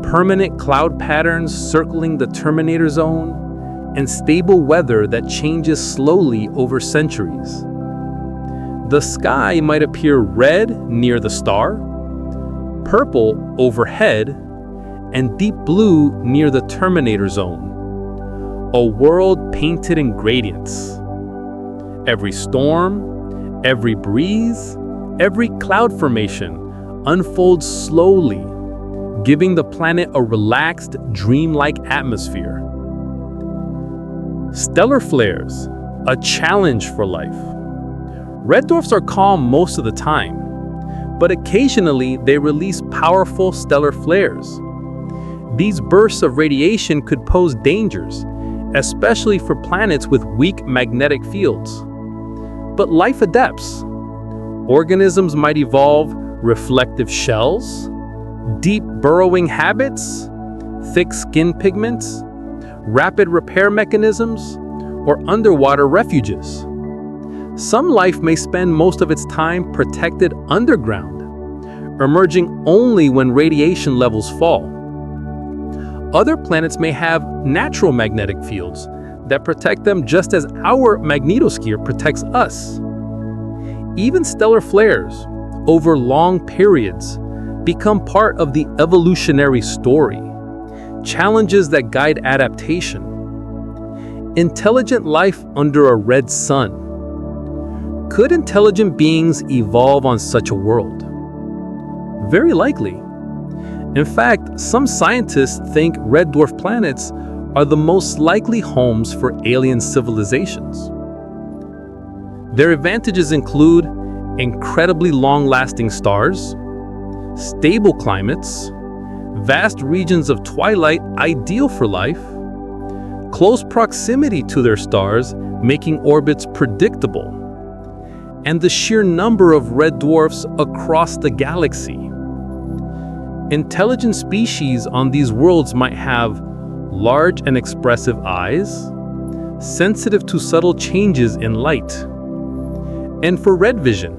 permanent cloud patterns circling the Terminator Zone, and stable weather that changes slowly over centuries. The sky might appear red near the star, purple overhead, and deep blue near the Terminator Zone, a world painted in gradients. Every storm, every breeze, every cloud formation unfolds slowly, giving the planet a relaxed, dreamlike atmosphere. Stellar flares, a challenge for life. Red dwarfs are calm most of the time, but occasionally they release powerful stellar flares. These bursts of radiation could pose dangers, especially for planets with weak magnetic fields. But life adapts. Organisms might evolve reflective shells, deep burrowing habits, thick skin pigments, rapid repair mechanisms, or underwater refuges. Some life may spend most of its time protected underground, emerging only when radiation levels fall. Other planets may have natural magnetic fields that protect them just as our magnetosphere protects us. Even stellar flares, over long periods, become part of the evolutionary story, challenges that guide adaptation. Intelligent life under a red sun. Could intelligent beings evolve on such a world? Very likely. In fact, some scientists think red dwarf planets are the most likely homes for alien civilizations. Their advantages include incredibly long-lasting stars, stable climates, vast regions of twilight ideal for life, close proximity to their stars making orbits predictable, and the sheer number of red dwarfs across the galaxy. Intelligent species on these worlds might have large and expressive eyes, sensitive to subtle changes in light, and for red vision,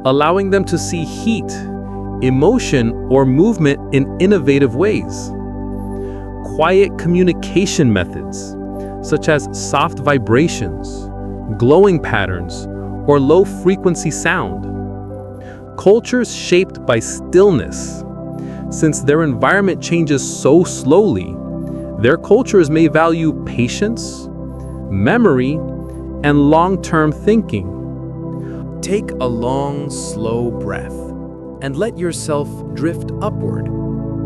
allowing them to see heat, emotion, or movement in innovative ways. Quiet communication methods, such as soft vibrations, glowing patterns, or low-frequency sound. Cultures shaped by stillness. Since their environment changes so slowly, their cultures may value patience, memory, and long-term thinking. Take a long, slow breath and let yourself drift upward,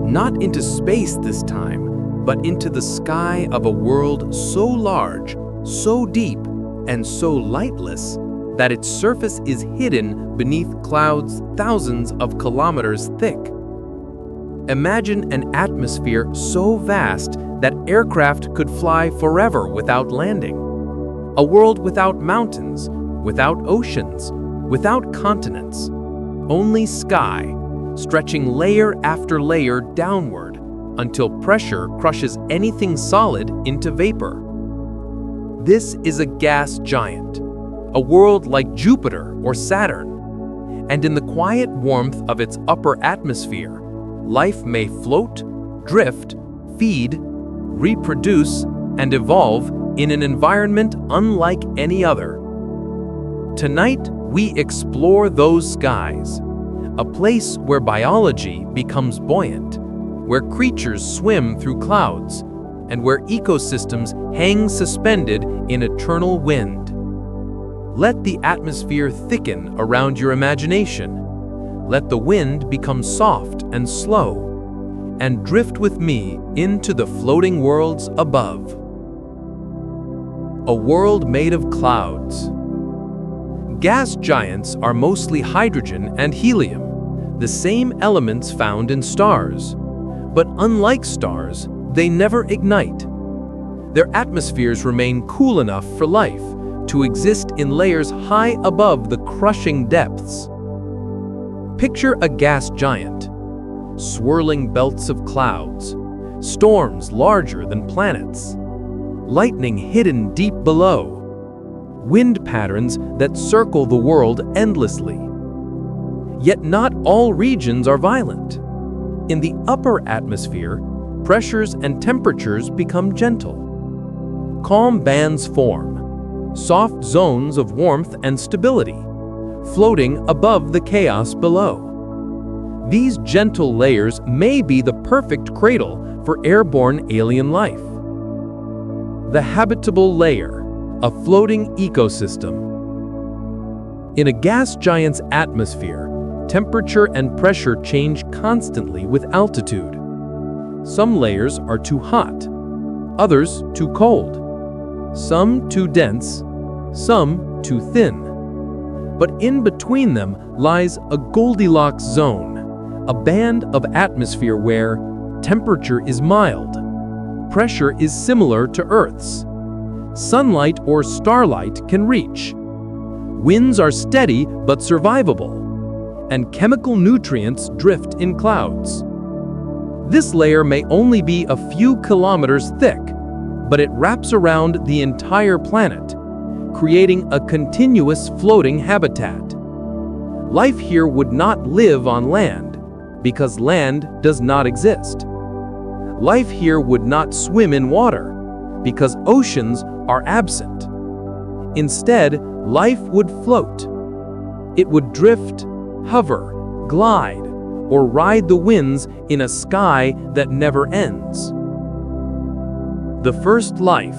not into space this time, but into the sky of a world so large, so deep, and so lightless that its surface is hidden beneath clouds thousands of kilometers thick. Imagine an atmosphere so vast that aircraft could fly forever without landing. A world without mountains, without oceans, without continents. Only sky, stretching layer after layer downward until pressure crushes anything solid into vapor. This is a gas giant, a world like Jupiter or Saturn, and in the quiet warmth of its upper atmosphere, life may float, drift, feed, reproduce, and evolve in an environment unlike any other. Tonight, we explore those skies, a place where biology becomes buoyant, where creatures swim through clouds, and where ecosystems hang suspended in eternal wind. Let the atmosphere thicken around your imagination. Let the wind become soft and slow, and drift with me into the floating worlds above. A world made of clouds. Gas giants are mostly hydrogen and helium, the same elements found in stars. But unlike stars, they never ignite. Their atmospheres remain cool enough for life to exist in layers high above the crushing depths. Picture a gas giant, swirling belts of clouds, storms larger than planets, lightning hidden deep below, wind patterns that circle the world endlessly. Yet not all regions are violent. In the upper atmosphere, pressures and temperatures become gentle. Calm bands form, soft zones of warmth and stability, floating above the chaos below. These gentle layers may be the perfect cradle for airborne alien life. The habitable layer, a floating ecosystem. In a gas giant's atmosphere, Temperature and pressure change constantly with altitude. Some layers are too hot, others too cold, some too dense, some too thin. But in between them lies a Goldilocks zone, a band of atmosphere where temperature is mild, pressure is similar to Earth's, sunlight or starlight can reach, winds are steady but survivable, and chemical nutrients drift in clouds. This layer may only be a few kilometers thick, but it wraps around the entire planet, creating a continuous floating habitat. Life here would not live on land, because land does not exist. Life here would not swim in water, because oceans are absent. Instead, life would float. It would drift, hover, glide, or ride the winds in a sky that never ends. The first life,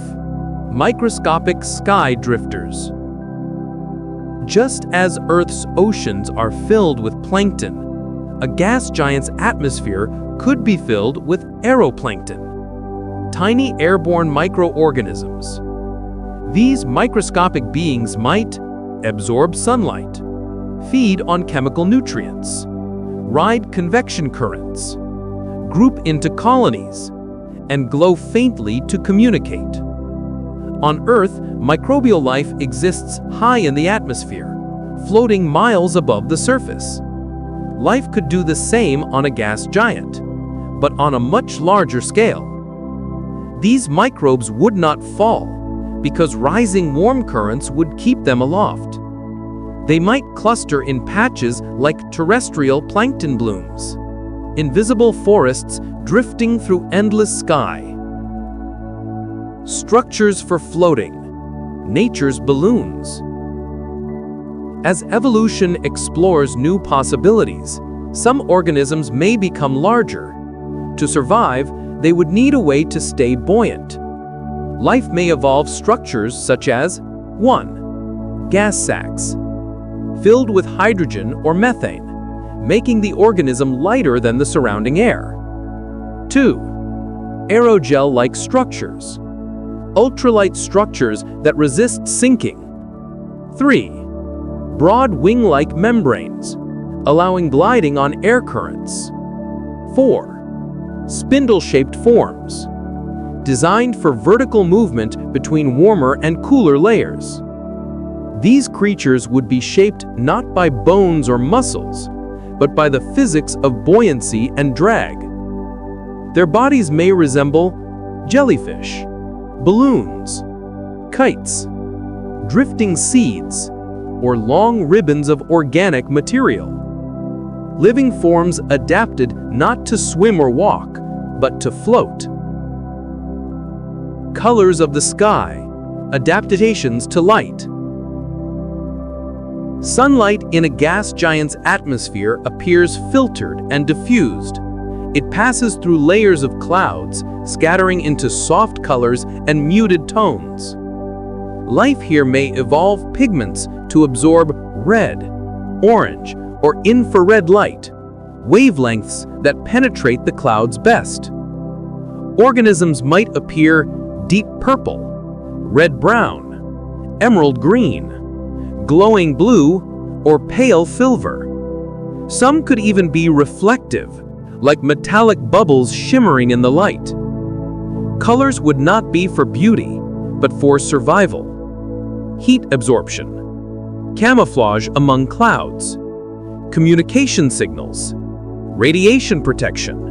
microscopic sky drifters. Just as Earth's oceans are filled with plankton, a gas giant's atmosphere could be filled with aeroplankton, tiny airborne microorganisms. These microscopic beings might absorb sunlight, feed on chemical nutrients, ride convection currents, group into colonies, and glow faintly to communicate. On Earth, microbial life exists high in the atmosphere, floating miles above the surface. Life could do the same on a gas giant, but on a much larger scale. These microbes would not fall, because rising warm currents would keep them aloft. They might cluster in patches like terrestrial plankton blooms, invisible forests drifting through endless sky. Structures for floating, nature's balloons. As evolution explores new possibilities, some organisms may become larger. To survive, they would need a way to stay buoyant. Life may evolve structures such as 1. Gas sacs, filled with hydrogen or methane, making the organism lighter than the surrounding air. 2. Aerogel-like structures, ultralight structures that resist sinking. 3. Broad wing-like membranes, allowing gliding on air currents. 4. Spindle-shaped forms, designed for vertical movement between warmer and cooler layers. These creatures would be shaped not by bones or muscles, but by the physics of buoyancy and drag. Their bodies may resemble jellyfish, balloons, kites, drifting seeds, or long ribbons of organic material. Living forms adapted not to swim or walk, but to float. Colors of the sky, adaptations to light. Sunlight in a gas giant's atmosphere appears filtered and diffused. It passes through layers of clouds, scattering into soft colors and muted tones. Life here may evolve pigments to absorb red, orange, or infrared light, wavelengths that penetrate the clouds best. Organisms might appear deep purple, red-brown, emerald green, glowing blue, or pale silver. Some could even be reflective, like metallic bubbles shimmering in the light. Colors would not be for beauty, but for survival. Heat absorption, camouflage among clouds, communication signals, radiation protection.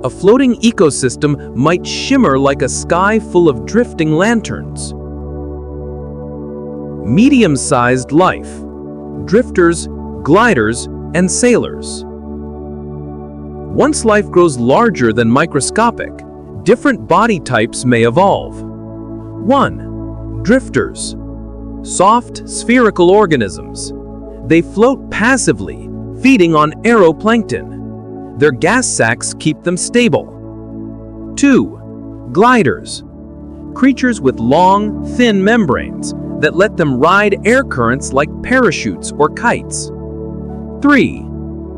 A floating ecosystem might shimmer like a sky full of drifting lanterns. Medium-sized life, drifters, gliders, and sailors. Once life grows larger than microscopic, different body types may evolve. 1. Drifters, soft, spherical organisms. They float passively, feeding on aeroplankton. Their gas sacs keep them stable. 2. Gliders, creatures with long, thin membranes that let them ride air currents like parachutes or kites. 3.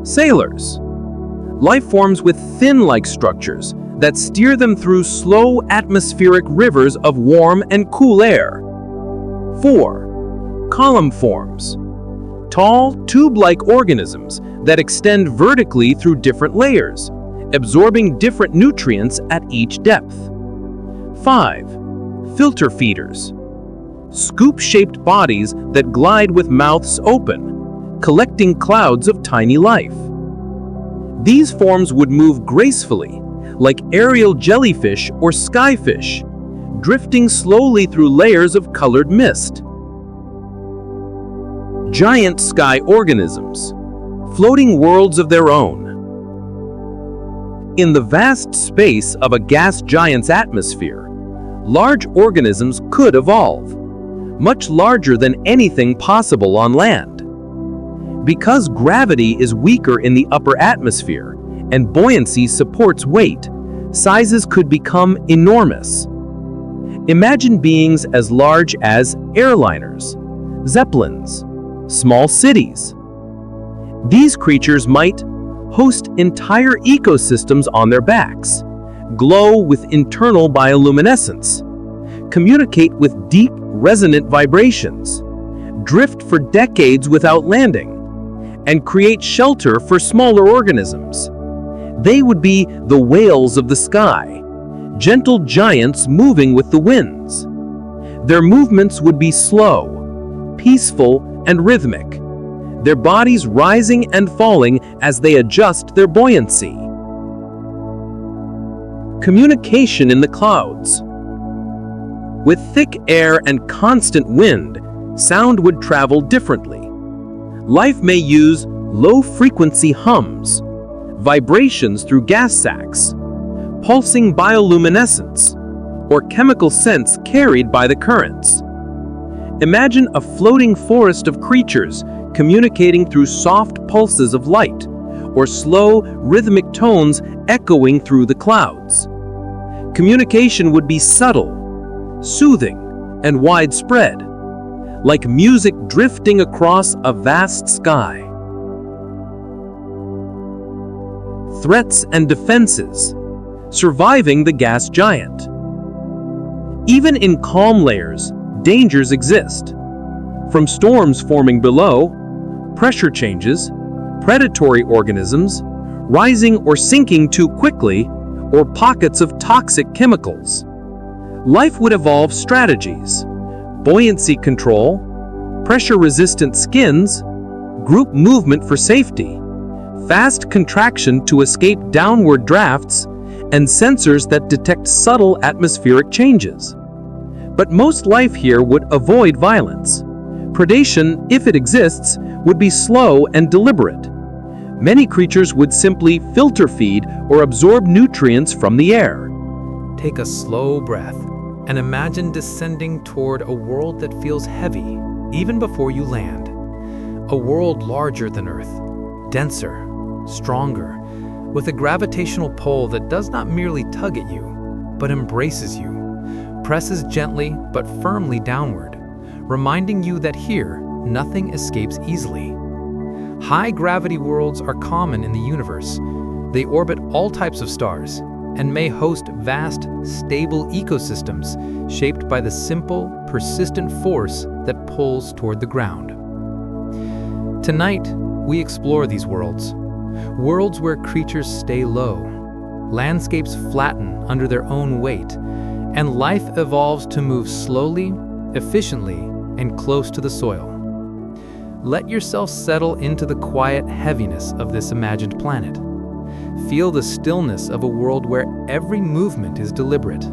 Sailors. Life forms with fin-like structures that steer them through slow atmospheric rivers of warm and cool air. 4. Column forms. Tall, tube-like organisms that extend vertically through different layers, absorbing different nutrients at each depth. 5. Filter feeders. Scoop-shaped bodies that glide with mouths open, collecting clouds of tiny life. These forms would move gracefully, like aerial jellyfish or skyfish, drifting slowly through layers of colored mist. Giant sky organisms, floating worlds of their own. In the vast space of a gas giant's atmosphere, large organisms could evolve, much larger than anything possible on land. Because gravity is weaker in the upper atmosphere and buoyancy supports weight, sizes could become enormous. Imagine beings as large as airliners, zeppelins, small cities. These creatures might host entire ecosystems on their backs, glow with internal bioluminescence, communicate with deep, resonant vibrations, drift for decades without landing, and create shelter for smaller organisms. They would be the whales of the sky, gentle giants moving with the winds. Their movements would be slow, peaceful, and rhythmic, their bodies rising and falling as they adjust their buoyancy. Communication in the clouds. With thick air and constant wind, sound would travel differently. Life may use low-frequency hums, vibrations through gas sacs, pulsing bioluminescence, or chemical scents carried by the currents. Imagine a floating forest of creatures communicating through soft pulses of light, or slow, rhythmic tones echoing through the clouds. Communication would be subtle, soothing, and widespread, like music drifting across a vast sky. Threats and defenses. Surviving the gas giant. Even in calm layers, dangers exist. From storms forming below, pressure changes, predatory organisms, rising or sinking too quickly, or pockets of toxic chemicals. Life would evolve strategies: buoyancy control, pressure-resistant skins, group movement for safety, fast contraction to escape downward drafts, and sensors that detect subtle atmospheric changes. But most life here would avoid violence. Predation, if it exists, would be slow and deliberate. Many creatures would simply filter feed or absorb nutrients from the air. Take a slow breath and imagine descending toward a world that feels heavy even before you land. A world larger than Earth, denser, stronger, with a gravitational pull that does not merely tug at you, but embraces you, presses gently but firmly downward, reminding you that here, nothing escapes easily. High-gravity worlds are common in the universe. They orbit all types of stars and may host vast, stable ecosystems shaped by the simple, persistent force that pulls toward the ground. Tonight, we explore these worlds where creatures stay low, landscapes flatten under their own weight, and life evolves to move slowly, efficiently, and close to the soil. Let yourself settle into the quiet heaviness of this imagined planet. Feel the stillness of a world where every movement is deliberate.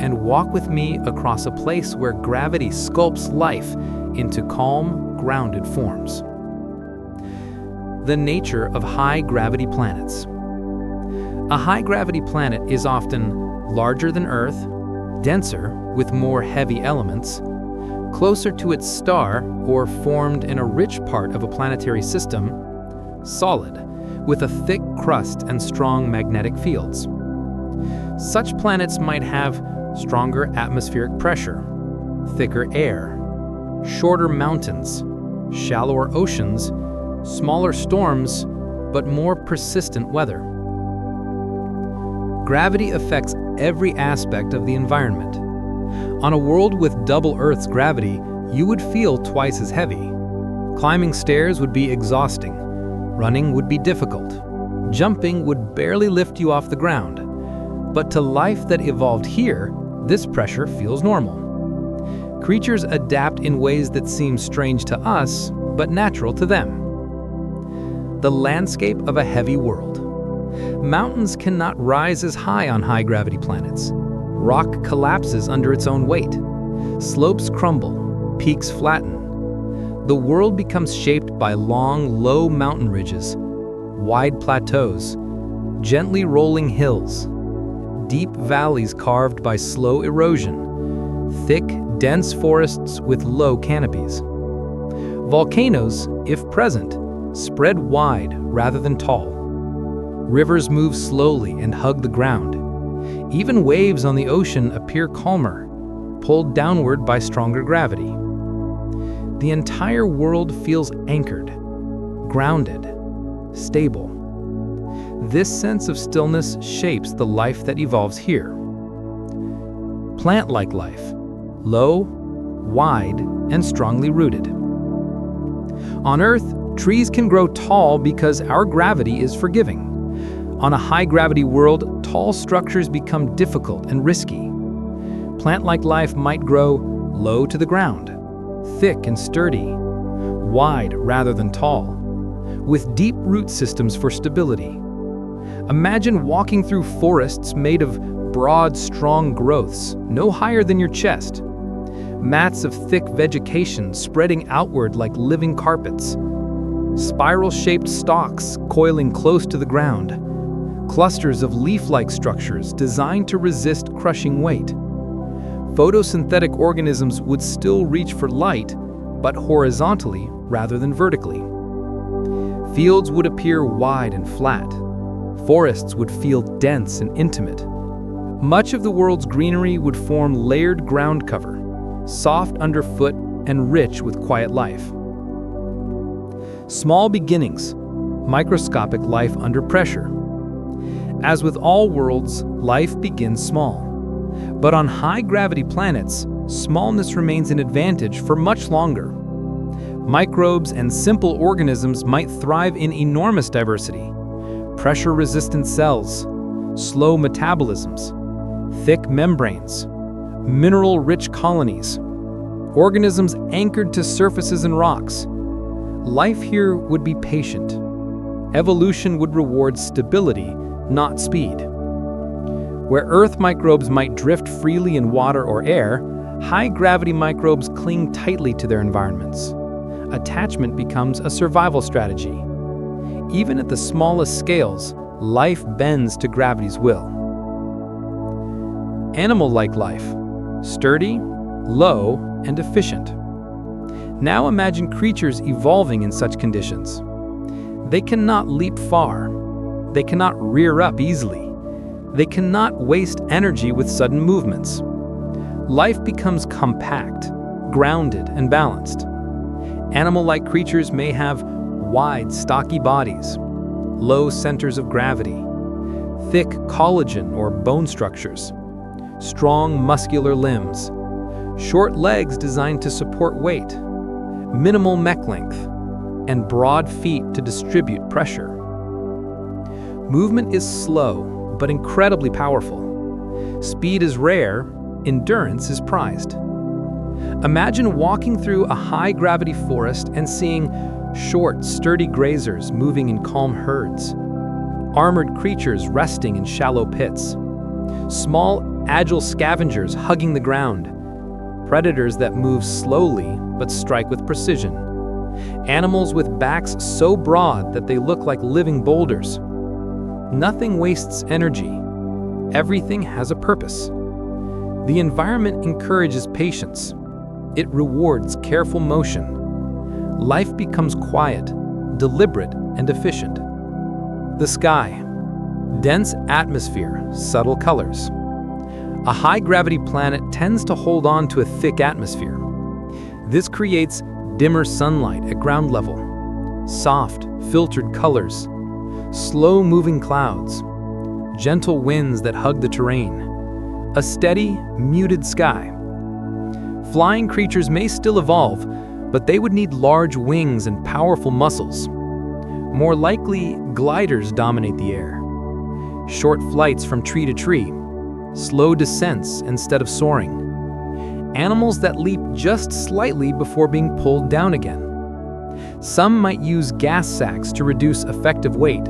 And walk with me across a place where gravity sculpts life into calm, grounded forms. The nature of high-gravity planets. A high-gravity planet is often larger than Earth, denser with more heavy elements, closer to its star or formed in a rich part of a planetary system, solid, with a thick crust and strong magnetic fields. Such planets might have stronger atmospheric pressure, thicker air, shorter mountains, shallower oceans, smaller storms, but more persistent weather. Gravity affects every aspect of the environment. On a world with double Earth's gravity, you would feel twice as heavy. Climbing stairs would be exhausting. Running would be difficult. Jumping would barely lift you off the ground. But to life that evolved here, this pressure feels normal. Creatures adapt in ways that seem strange to us, but natural to them. The landscape of a heavy world. Mountains cannot rise as high on high-gravity planets. Rock collapses under its own weight. Slopes crumble, peaks flatten. The world becomes shaped by long, low mountain ridges, wide plateaus, gently rolling hills, deep valleys carved by slow erosion, thick, dense forests with low canopies. Volcanoes, if present, spread wide rather than tall. Rivers move slowly and hug the ground. Even waves on the ocean appear calmer, pulled downward by stronger gravity. The entire world feels anchored, grounded, stable. This sense of stillness shapes the life that evolves here. Plant-like life, low, wide, and strongly rooted. On Earth, trees can grow tall because our gravity is forgiving. On a high-gravity world, tall structures become difficult and risky. Plant-like life might grow low to the ground, thick and sturdy, wide rather than tall, with deep root systems for stability. Imagine walking through forests made of broad, strong growths, no higher than your chest. Mats of thick vegetation spreading outward like living carpets. Spiral-shaped stalks coiling close to the ground. Clusters of leaf-like structures designed to resist crushing weight. Photosynthetic organisms would still reach for light, but horizontally rather than vertically. Fields would appear wide and flat. Forests would feel dense and intimate. Much of the world's greenery would form layered ground cover, soft underfoot and rich with quiet life. Small beginnings, microscopic life under pressure. As with all worlds, life begins small. But on high-gravity planets, smallness remains an advantage for much longer. Microbes and simple organisms might thrive in enormous diversity. Pressure-resistant cells, slow metabolisms, thick membranes, mineral-rich colonies, organisms anchored to surfaces and rocks. Life here would be patient. Evolution would reward stability, not speed. Where Earth microbes might drift freely in water or air, high-gravity microbes cling tightly to their environments. Attachment becomes a survival strategy. Even at the smallest scales, life bends to gravity's will. Animal-like life, sturdy, low, and efficient. Now imagine creatures evolving in such conditions. They cannot leap far. They cannot rear up easily. They cannot waste energy with sudden movements. Life becomes compact, grounded, and balanced. Animal-like creatures may have wide, stocky bodies, low centers of gravity, thick collagen or bone structures, strong muscular limbs, short legs designed to support weight, minimal neck length, and broad feet to distribute pressure. Movement is slow, but incredibly powerful. Speed is rare, endurance is prized. Imagine walking through a high-gravity forest and seeing short, sturdy grazers moving in calm herds, armored creatures resting in shallow pits, small, agile scavengers hugging the ground, predators that move slowly but strike with precision, animals with backs so broad that they look like living boulders. Nothing wastes energy. Everything has a purpose. The environment encourages patience. It rewards careful motion. Life becomes quiet, deliberate, and efficient. The sky. Dense atmosphere, subtle colors. A high-gravity planet tends to hold on to a thick atmosphere. This creates dimmer sunlight at ground level, soft, filtered colors, slow-moving clouds, gentle winds that hug the terrain, a steady, muted sky. Flying creatures may still evolve, but they would need large wings and powerful muscles. More likely, gliders dominate the air. Short flights from tree to tree, slow descents instead of soaring. Animals that leap just slightly before being pulled down again. Some might use gas sacs to reduce effective weight,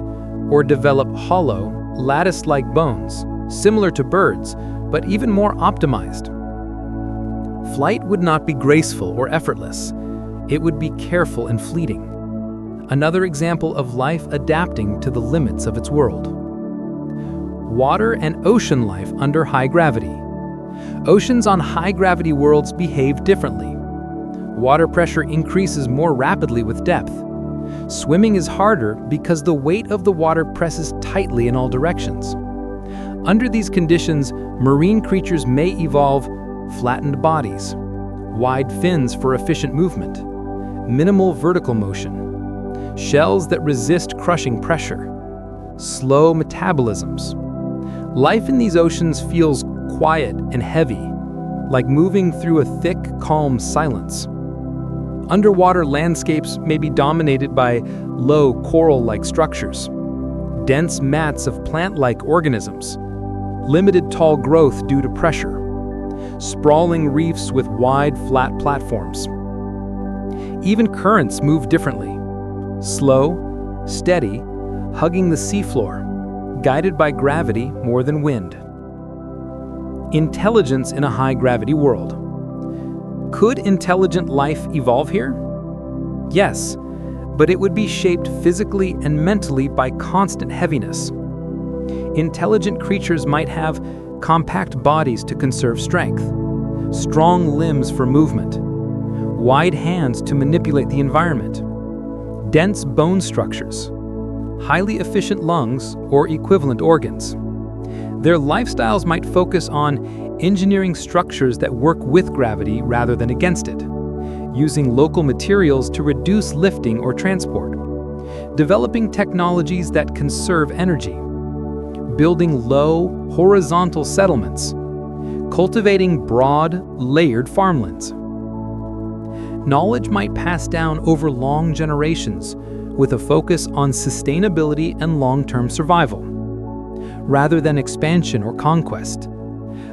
or develop hollow, lattice-like bones, similar to birds, but even more optimized. Flight would not be graceful or effortless. It would be careful and fleeting. Another example of life adapting to the limits of its world. Water and ocean life under high gravity. Oceans on high-gravity worlds behave differently. Water pressure increases more rapidly with depth. Swimming is harder because the weight of the water presses tightly in all directions. Under these conditions, marine creatures may evolve flattened bodies, wide fins for efficient movement, minimal vertical motion, shells that resist crushing pressure, slow metabolisms. Life in these oceans feels quiet and heavy, like moving through a thick, calm silence. Underwater landscapes may be dominated by low coral-like structures, dense mats of plant-like organisms, limited tall growth due to pressure, sprawling reefs with wide, flat platforms. Even currents move differently, slow, steady, hugging the seafloor, guided by gravity more than wind. Intelligence in a high-gravity world. Could intelligent life evolve here? Yes, but it would be shaped physically and mentally by constant heaviness. Intelligent creatures might have compact bodies to conserve strength, strong limbs for movement, wide hands to manipulate the environment, dense bone structures, highly efficient lungs or equivalent organs. Their lifestyles might focus on engineering structures that work with gravity rather than against it, using local materials to reduce lifting or transport, developing technologies that conserve energy, building low, horizontal settlements, cultivating broad, layered farmlands. Knowledge might pass down over long generations with a focus on sustainability and long-term survival, rather than expansion or conquest.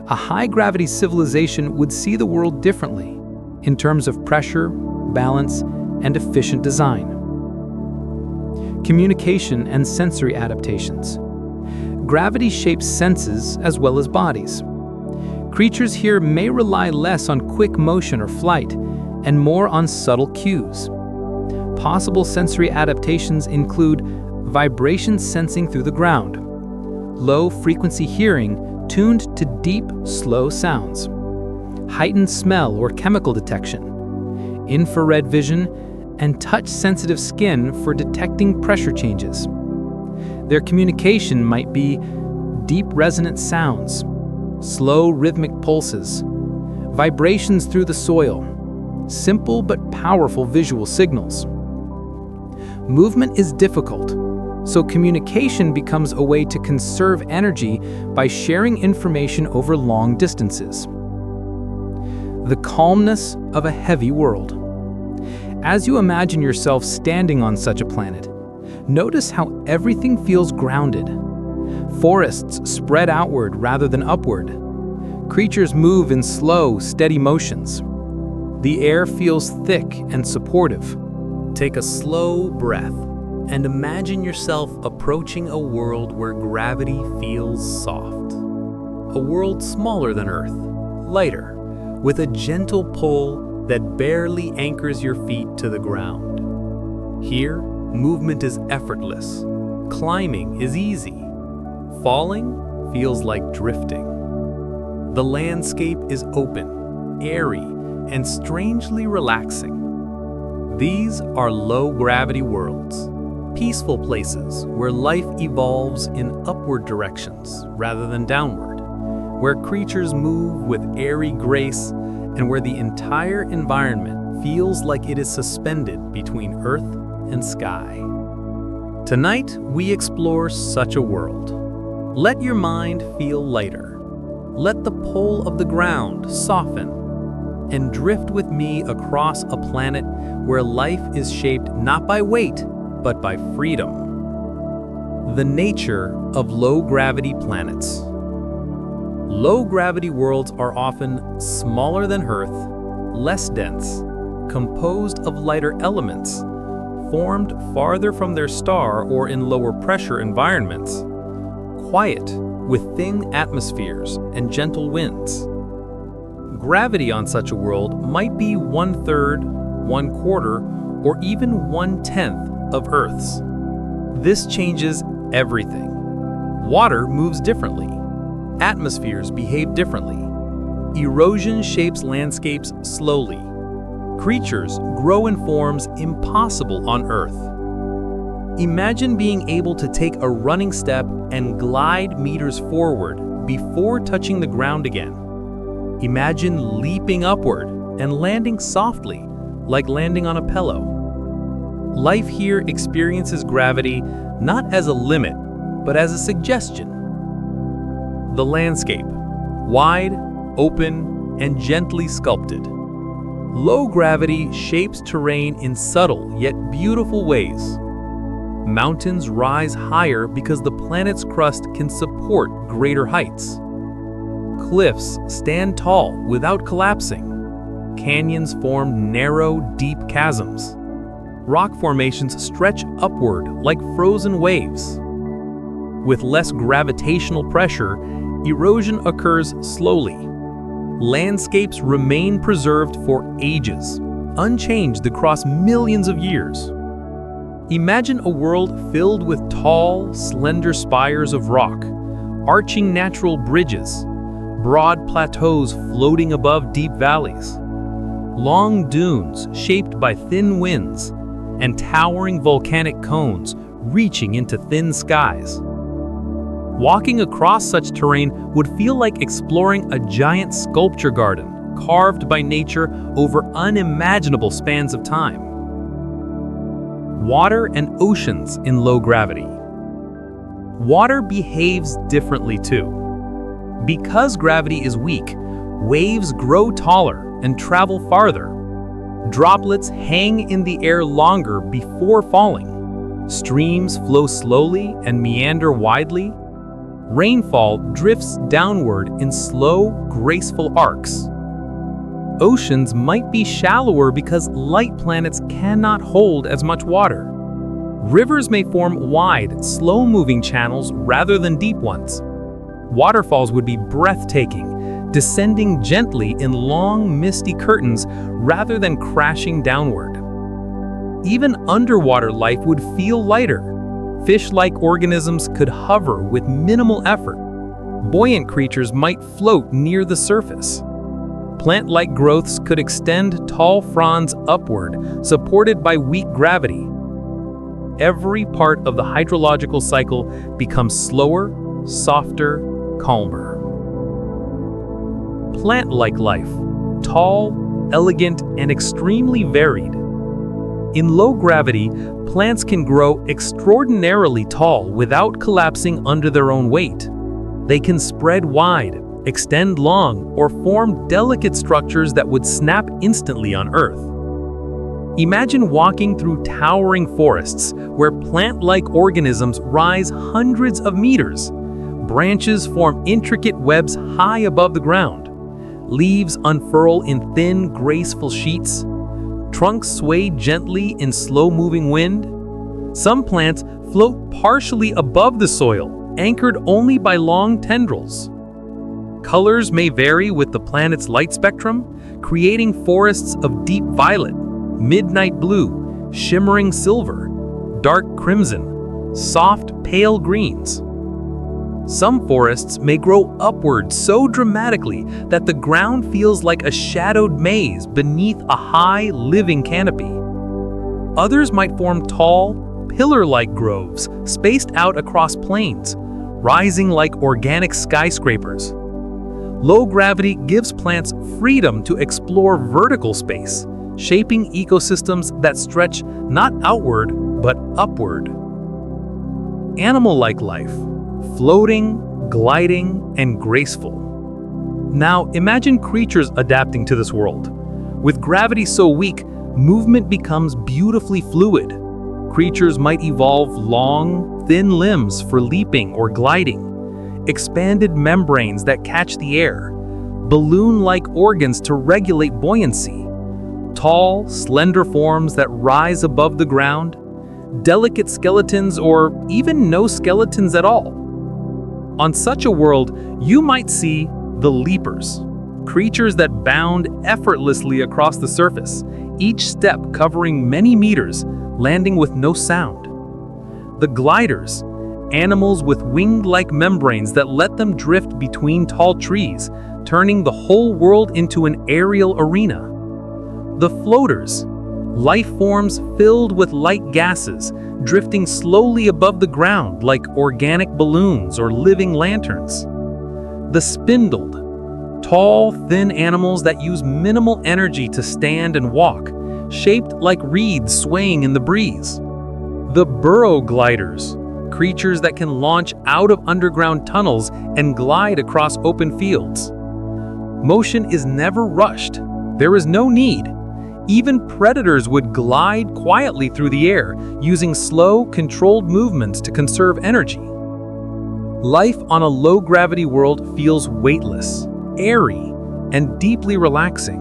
A high-gravity civilization would see the world differently in terms of pressure, balance, and efficient design. Communication and sensory adaptations. Gravity shapes senses as well as bodies. Creatures here may rely less on quick motion or flight and more on subtle cues. Possible sensory adaptations include vibration sensing through the ground, low-frequency hearing tuned to deep, slow sounds, heightened smell or chemical detection, infrared vision, and touch-sensitive skin for detecting pressure changes. Their communication might be deep resonant sounds, slow rhythmic pulses, vibrations through the soil, simple but powerful visual signals. Movement is difficult, so communication becomes a way to conserve energy by sharing information over long distances. The calmness of a heavy world. As you imagine yourself standing on such a planet, notice how everything feels grounded. Forests spread outward rather than upward. Creatures move in slow, steady motions. The air feels thick and supportive. Take a slow breath and imagine yourself approaching a world where gravity feels soft. A world smaller than Earth, lighter, with a gentle pull that barely anchors your feet to the ground. Here, movement is effortless. Climbing is easy. Falling feels like drifting. The landscape is open, airy, and strangely relaxing. These are low-gravity worlds, peaceful places where life evolves in upward directions rather than downward, where creatures move with airy grace and where the entire environment feels like it is suspended between Earth and sky. Tonight, we explore such a world. Let your mind feel lighter. Let the pull of the ground soften, and drift with me across a planet where life is shaped not by weight, but by freedom. The nature of low-gravity planets. Low-gravity worlds are often smaller than Earth, less dense, composed of lighter elements, formed farther from their star or in lower-pressure environments, quiet, with thin atmospheres and gentle winds. Gravity on such a world might be 1/3, 1/4, or even 1/10 of Earth's. This changes everything. Water moves differently. Atmospheres behave differently. Erosion shapes landscapes slowly. Creatures grow in forms impossible on Earth. Imagine being able to take a running step and glide meters forward before touching the ground again. Imagine leaping upward and landing softly, like landing on a pillow. Life here experiences gravity not as a limit, but as a suggestion. The landscape, wide, open, and gently sculpted. Low gravity shapes terrain in subtle yet beautiful ways. Mountains rise higher because the planet's crust can support greater heights. Cliffs stand tall without collapsing. Canyons form narrow, deep chasms. Rock formations stretch upward like frozen waves. With less gravitational pressure, erosion occurs slowly. Landscapes remain preserved for ages, unchanged across millions of years. Imagine a world filled with tall, slender spires of rock, arching natural bridges, broad plateaus floating above deep valleys, long dunes shaped by thin winds, and towering volcanic cones reaching into thin skies. Walking across such terrain would feel like exploring a giant sculpture garden carved by nature over unimaginable spans of time. Water and oceans in low gravity. Water behaves differently too. Because gravity is weak, waves grow taller and travel farther. Droplets hang in the air longer before falling. Streams flow slowly and meander widely. Rainfall drifts downward in slow, graceful arcs. Oceans might be shallower because light planets cannot hold as much water. Rivers may form wide, slow-moving channels rather than deep ones. Waterfalls would be breathtaking, descending gently in long, misty curtains rather than crashing downward. Even underwater life would feel lighter. Fish-like organisms could hover with minimal effort. Buoyant creatures might float near the surface. Plant-like growths could extend tall fronds upward, supported by weak gravity. Every part of the hydrological cycle becomes slower, softer, calmer. Plant-like life, tall, elegant, and extremely varied. In low gravity, plants can grow extraordinarily tall without collapsing under their own weight. They can spread wide, extend long, or form delicate structures that would snap instantly on Earth. Imagine walking through towering forests where plant-like organisms rise hundreds of meters. Branches form intricate webs high above the ground. Leaves unfurl in thin, graceful sheets. Trunks sway gently in slow-moving wind. Some plants float partially above the soil, anchored only by long tendrils. Colors may vary with the planet's light spectrum, creating forests of deep violet, midnight blue, shimmering silver, dark crimson, soft pale greens. Some forests may grow upward so dramatically that the ground feels like a shadowed maze beneath a high, living canopy. Others might form tall, pillar-like groves spaced out across plains, rising like organic skyscrapers. Low gravity gives plants freedom to explore vertical space, shaping ecosystems that stretch not outward, but upward. Animal-like life, floating, gliding, and graceful. Now, imagine creatures adapting to this world. With gravity so weak, movement becomes beautifully fluid. Creatures might evolve long, thin limbs for leaping or gliding, expanded membranes that catch the air, balloon-like organs to regulate buoyancy, tall, slender forms that rise above the ground, delicate skeletons or even no skeletons at all. On such a world, you might see the leapers, creatures that bound effortlessly across the surface, each step covering many meters, landing with no sound. The gliders, animals with winged-like membranes that let them drift between tall trees, turning the whole world into an aerial arena. The floaters, life forms filled with light gases, drifting slowly above the ground like organic balloons or living lanterns. The spindled, tall, thin animals that use minimal energy to stand and walk, shaped like reeds swaying in the breeze. The burrow gliders, creatures that can launch out of underground tunnels and glide across open fields. Motion is never rushed. There is no need. Even predators would glide quietly through the air, using slow, controlled movements to conserve energy. Life on a low-gravity world feels weightless, airy, and deeply relaxing.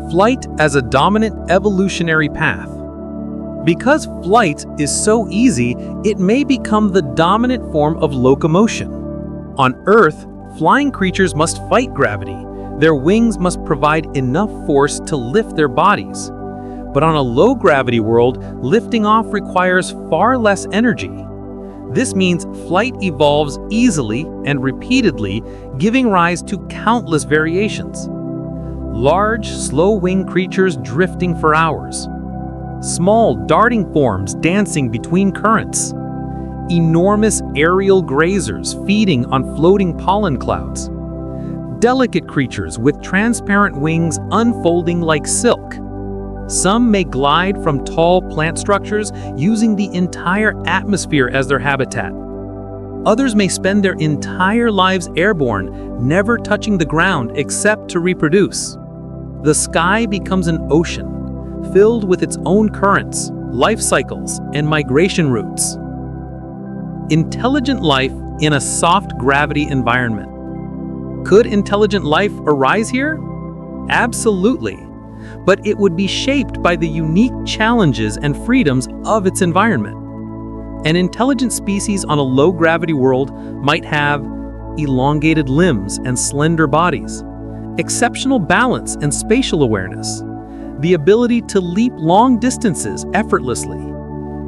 Flight as a dominant evolutionary path. Because flight is so easy, it may become the dominant form of locomotion. On Earth, flying creatures must fight gravity. Their wings must provide enough force to lift their bodies. But on a low-gravity world, lifting off requires far less energy. This means flight evolves easily and repeatedly, giving rise to countless variations. Large, slow-winged creatures drifting for hours. Small, darting forms dancing between currents. Enormous aerial grazers feeding on floating pollen clouds. Delicate creatures with transparent wings unfolding like silk. Some may glide from tall plant structures using the entire atmosphere as their habitat. Others may spend their entire lives airborne, never touching the ground except to reproduce. The sky becomes an ocean, filled with its own currents, life cycles, and migration routes. Intelligent life in a soft gravity environment. Could intelligent life arise here? Absolutely, but it would be shaped by the unique challenges and freedoms of its environment. An intelligent species on a low-gravity world might have elongated limbs and slender bodies, exceptional balance and spatial awareness, the ability to leap long distances effortlessly,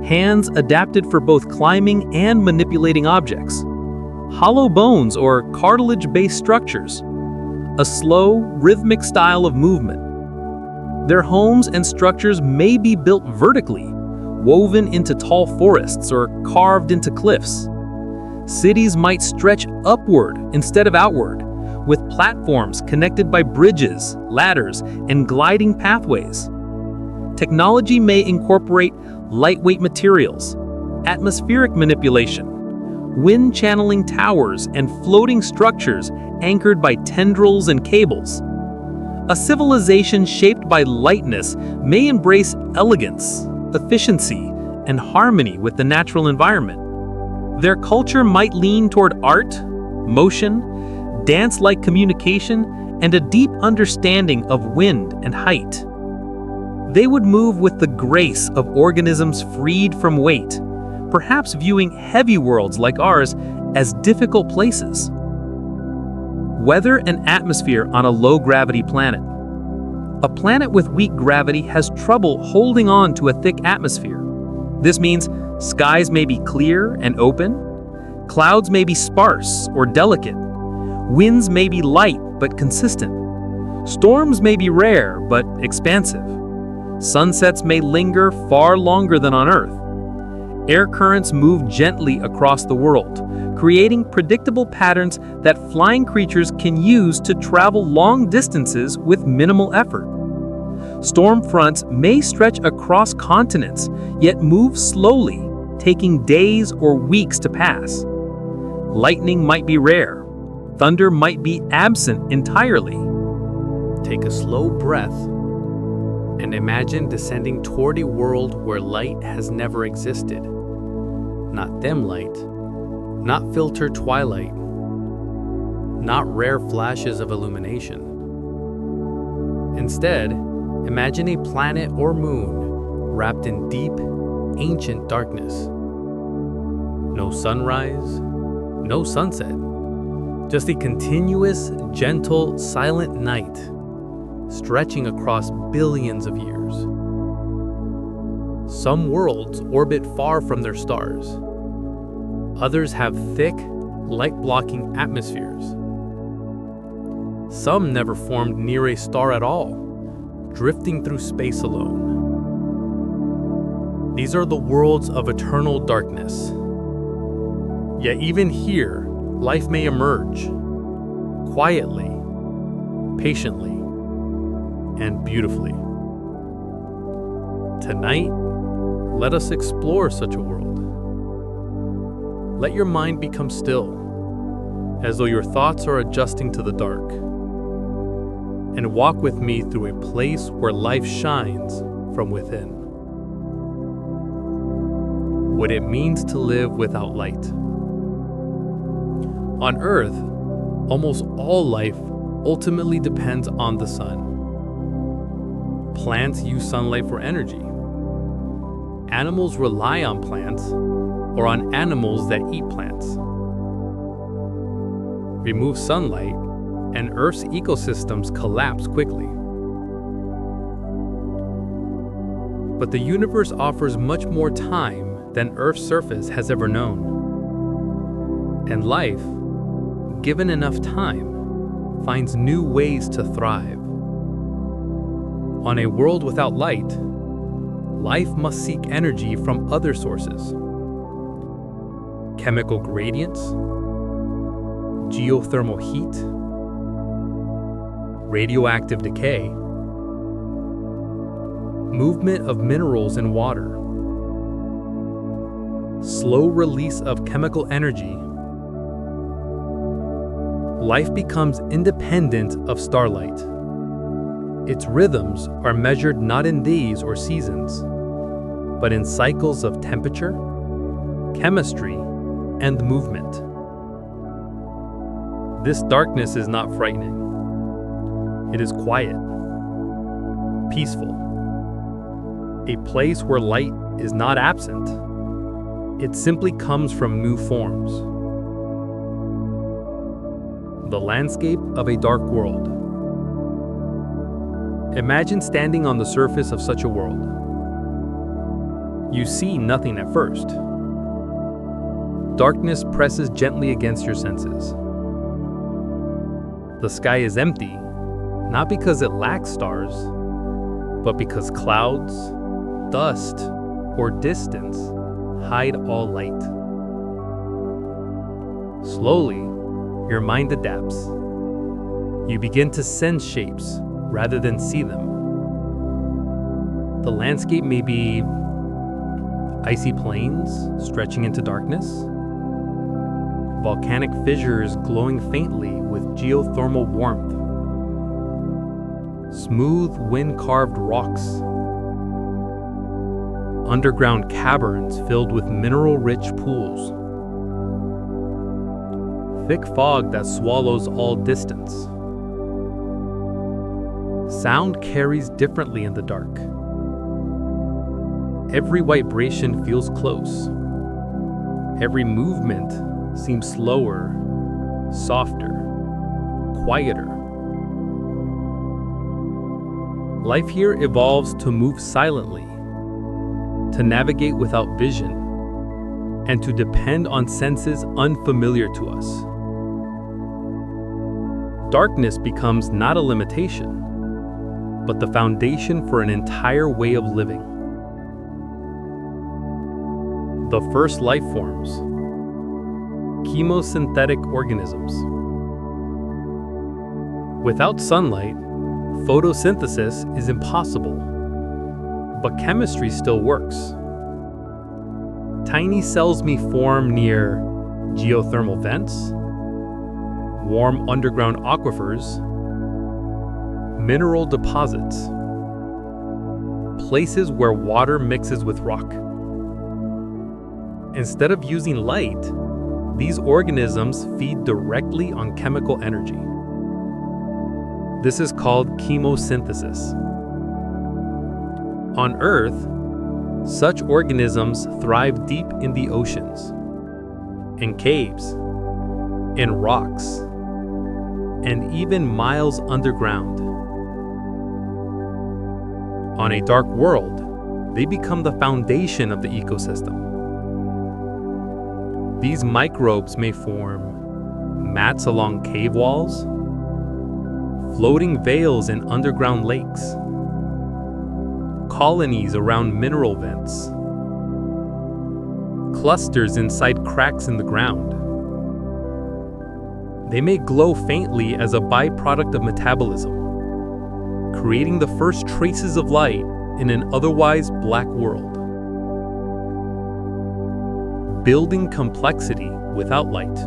hands adapted for both climbing and manipulating objects, hollow bones or cartilage-based structures, a slow, rhythmic style of movement. Their homes and structures may be built vertically, woven into tall forests or carved into cliffs. Cities might stretch upward instead of outward, with platforms connected by bridges, ladders, and gliding pathways. Technology may incorporate lightweight materials, atmospheric manipulation, wind channeling towers, and floating structures anchored by tendrils and cables. A civilization shaped by lightness may embrace elegance, efficiency, and harmony with the natural environment. Their culture might lean toward art, motion, dance-like communication, and a deep understanding of wind and height. They would move with the grace of organisms freed from weight, perhaps viewing heavy worlds like ours as difficult places. Weather and atmosphere on a low-gravity planet. A planet with weak gravity has trouble holding on to a thick atmosphere. This means skies may be clear and open, clouds may be sparse or delicate, winds may be light but consistent, storms may be rare but expansive, sunsets may linger far longer than on Earth. Air currents move gently across the world, creating predictable patterns that flying creatures can use to travel long distances with minimal effort. Storm fronts may stretch across continents, yet move slowly, taking days or weeks to pass. Lightning might be rare. Thunder might be absent entirely. Take a slow breath and imagine descending toward a world where light has never existed. Not dim light, not filtered twilight, not rare flashes of illumination. Instead, imagine a planet or moon wrapped in deep, ancient darkness. No sunrise, no sunset, just a continuous, gentle, silent night stretching across billions of years. Some worlds orbit far from their stars. Others have thick, light-blocking atmospheres. Some never formed near a star at all, drifting through space alone. These are the worlds of eternal darkness. Yet even here, life may emerge, quietly, patiently, and beautifully. Tonight, let us explore such a world. Let your mind become still, as though your thoughts are adjusting to the dark. And walk with me through a place where life shines from within. What it means to live without light. On Earth, almost all life ultimately depends on the sun. Plants use sunlight for energy. Animals rely on plants or on animals that eat plants. Remove sunlight, and Earth's ecosystems collapse quickly. But the universe offers much more time than Earth's surface has ever known. And life, given enough time, finds new ways to thrive. On a world without light, life must seek energy from other sources. Chemical gradients, geothermal heat, radioactive decay, movement of minerals in water, slow release of chemical energy. Life becomes independent of starlight. Its rhythms are measured not in days or seasons, but in cycles of temperature, chemistry, and movement. This darkness is not frightening. It is quiet, peaceful, a place where light is not absent. It simply comes from new forms. The landscape of a dark world. Imagine standing on the surface of such a world. You see nothing at first. Darkness presses gently against your senses. The sky is empty, not because it lacks stars, but because clouds, dust, or distance hide all light. Slowly, your mind adapts. You begin to sense shapes rather than see them. The landscape may be icy plains stretching into darkness, volcanic fissures glowing faintly with geothermal warmth, smooth wind-carved rocks, underground caverns filled with mineral-rich pools, thick fog that swallows all distance. Sound carries differently in the dark. Every vibration feels close. Every movement seems slower, softer, quieter. Life here evolves to move silently, to navigate without vision, and to depend on senses unfamiliar to us. Darkness becomes not a limitation, but the foundation for an entire way of living. The first life forms, chemosynthetic organisms. Without sunlight, Photosynthesis is impossible, but chemistry still works. Tiny cells may form near geothermal vents, warm underground aquifers, mineral deposits, places where water mixes with rock. Instead of using light, these organisms feed directly on chemical energy. This is called chemosynthesis. On Earth, such organisms thrive deep in the oceans, in caves, in rocks, and even miles underground. On a dark world, they become the foundation of the ecosystem. These microbes may form mats along cave walls, floating veils in underground lakes, colonies around mineral vents, clusters inside cracks in the ground. They may glow faintly as a byproduct of metabolism, creating the first traces of light in an otherwise black world. Building complexity without light.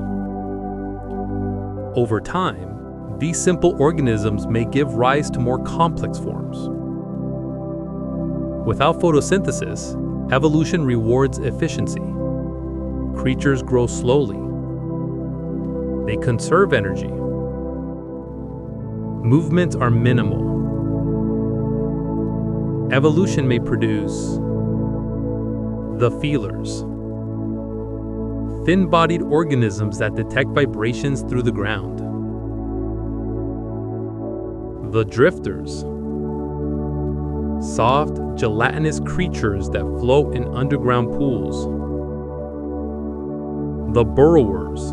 Over time, these simple organisms may give rise to more complex forms. Without photosynthesis, evolution rewards efficiency. Creatures grow slowly. They conserve energy. Movements are minimal. Evolution may produce the feelers, thin-bodied organisms that detect vibrations through the ground. The drifters, soft, gelatinous creatures that float in underground pools. The burrowers,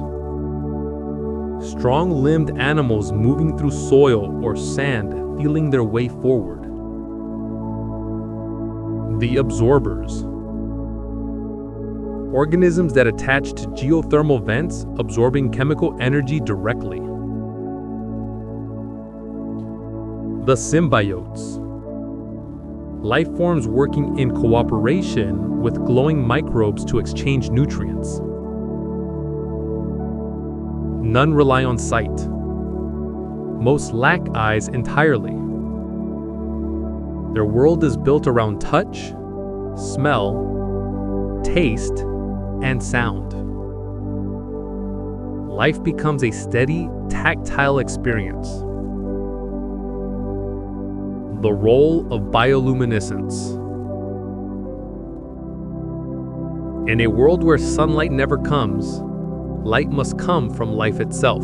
strong-limbed animals moving through soil or sand, feeling their way forward. The absorbers, organisms that attach to geothermal vents, absorbing chemical energy directly. The symbiotes, life forms working in cooperation with glowing microbes to exchange nutrients. None rely on sight. Most lack eyes entirely. Their world is built around touch, smell, taste, and sound. Life becomes a steady, tactile experience. The role of bioluminescence. In a world where sunlight never comes, light must come from life itself.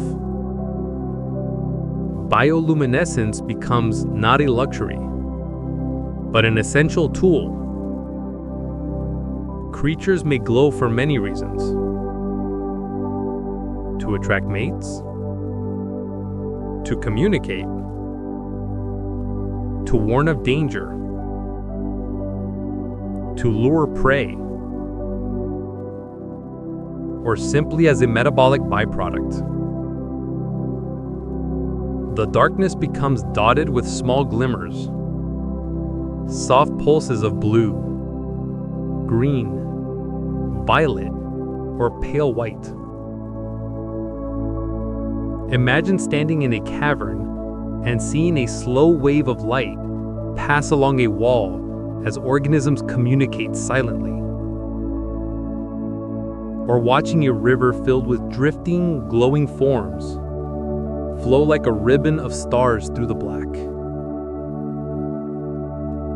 Bioluminescence becomes not a luxury, but an essential tool. Creatures may glow for many reasons. To attract mates, to communicate, to warn of danger, to lure prey, or simply as a metabolic byproduct. The darkness becomes dotted with small glimmers, soft pulses of blue, green, violet, or pale white. Imagine standing in a cavern and seeing a slow wave of light pass along a wall as organisms communicate silently. Or watching a river filled with drifting, glowing forms flow like a ribbon of stars through the black.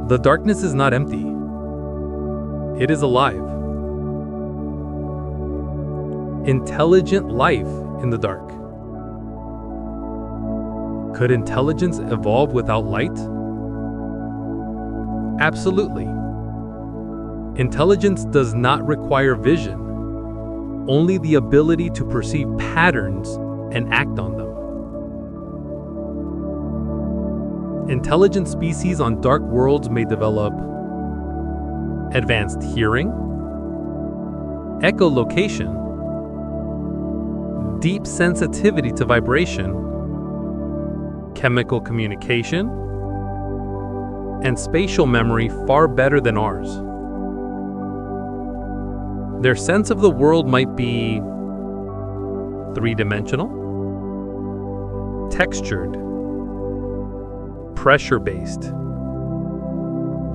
The darkness is not empty. It is alive. Intelligent life in the dark. Could intelligence evolve without light? Absolutely. Intelligence does not require vision, only the ability to perceive patterns and act on them. Intelligent species on dark worlds may develop advanced hearing, echolocation, deep sensitivity to vibration, chemical communication, and spatial memory far better than ours. Their sense of the world might be three-dimensional, textured, pressure-based,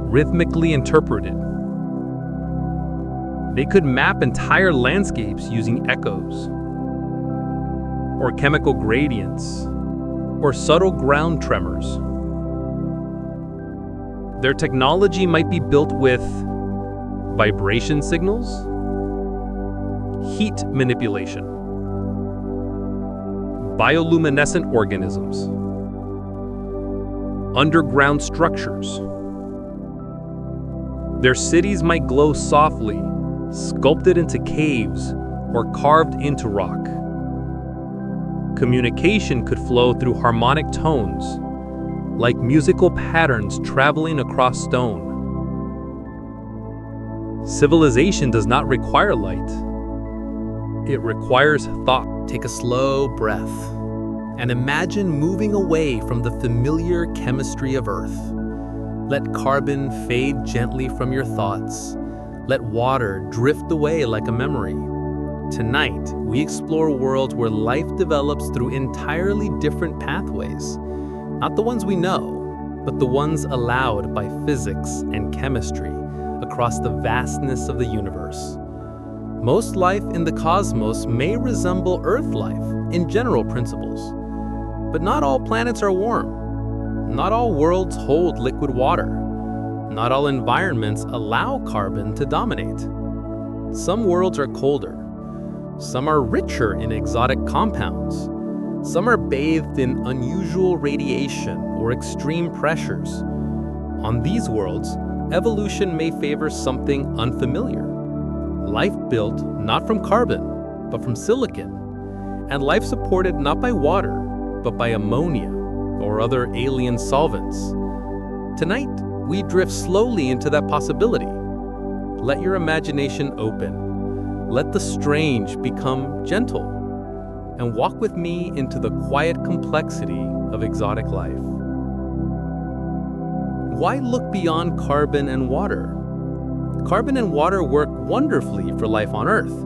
rhythmically interpreted. They could map entire landscapes using echoes, or chemical gradients, or subtle ground tremors. Their technology might be built with vibration signals, heat manipulation, bioluminescent organisms, underground structures. Their cities might glow softly, sculpted into caves or carved into rock. Communication could flow through harmonic tones, like musical patterns traveling across stone. Civilization does not require light. It requires thought. Take a slow breath and imagine moving away from the familiar chemistry of Earth. Let carbon fade gently from your thoughts. Let water drift away like a memory. Tonight, we explore worlds where life develops through entirely different pathways. Not the ones we know, but the ones allowed by physics and chemistry across the vastness of the universe. Most life in the cosmos may resemble Earth life in general principles, but not all planets are warm. Not all worlds hold liquid water. Not all environments allow carbon to dominate. Some worlds are colder. Some are richer in exotic compounds. Some are bathed in unusual radiation or extreme pressures. On these worlds, evolution may favor something unfamiliar. Life built not from carbon, but from silicon. And life supported not by water, but by ammonia or other alien solvents. Tonight, we drift slowly into that possibility. Let your imagination open. Let the strange become gentle. And walk with me into the quiet complexity of exotic life. Why look beyond carbon and water? Carbon and water work wonderfully for life on Earth.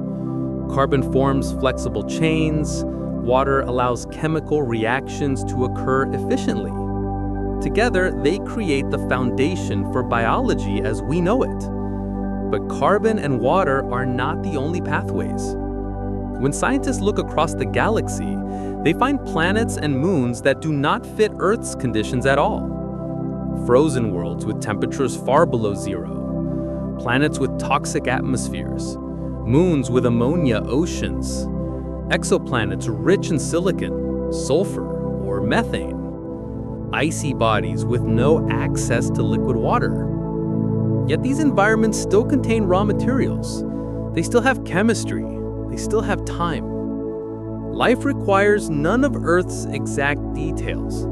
Carbon forms flexible chains. Water allows chemical reactions to occur efficiently. Together, they create the foundation for biology as we know it. But carbon and water are not the only pathways. When scientists look across the galaxy, they find planets and moons that do not fit Earth's conditions at all. Frozen worlds with temperatures far below zero. Planets with toxic atmospheres. Moons with ammonia oceans. Exoplanets rich in silicon, sulfur, or methane. Icy bodies with no access to liquid water. Yet these environments still contain raw materials. They still have chemistry. They still have time. Life requires none of Earth's exact details.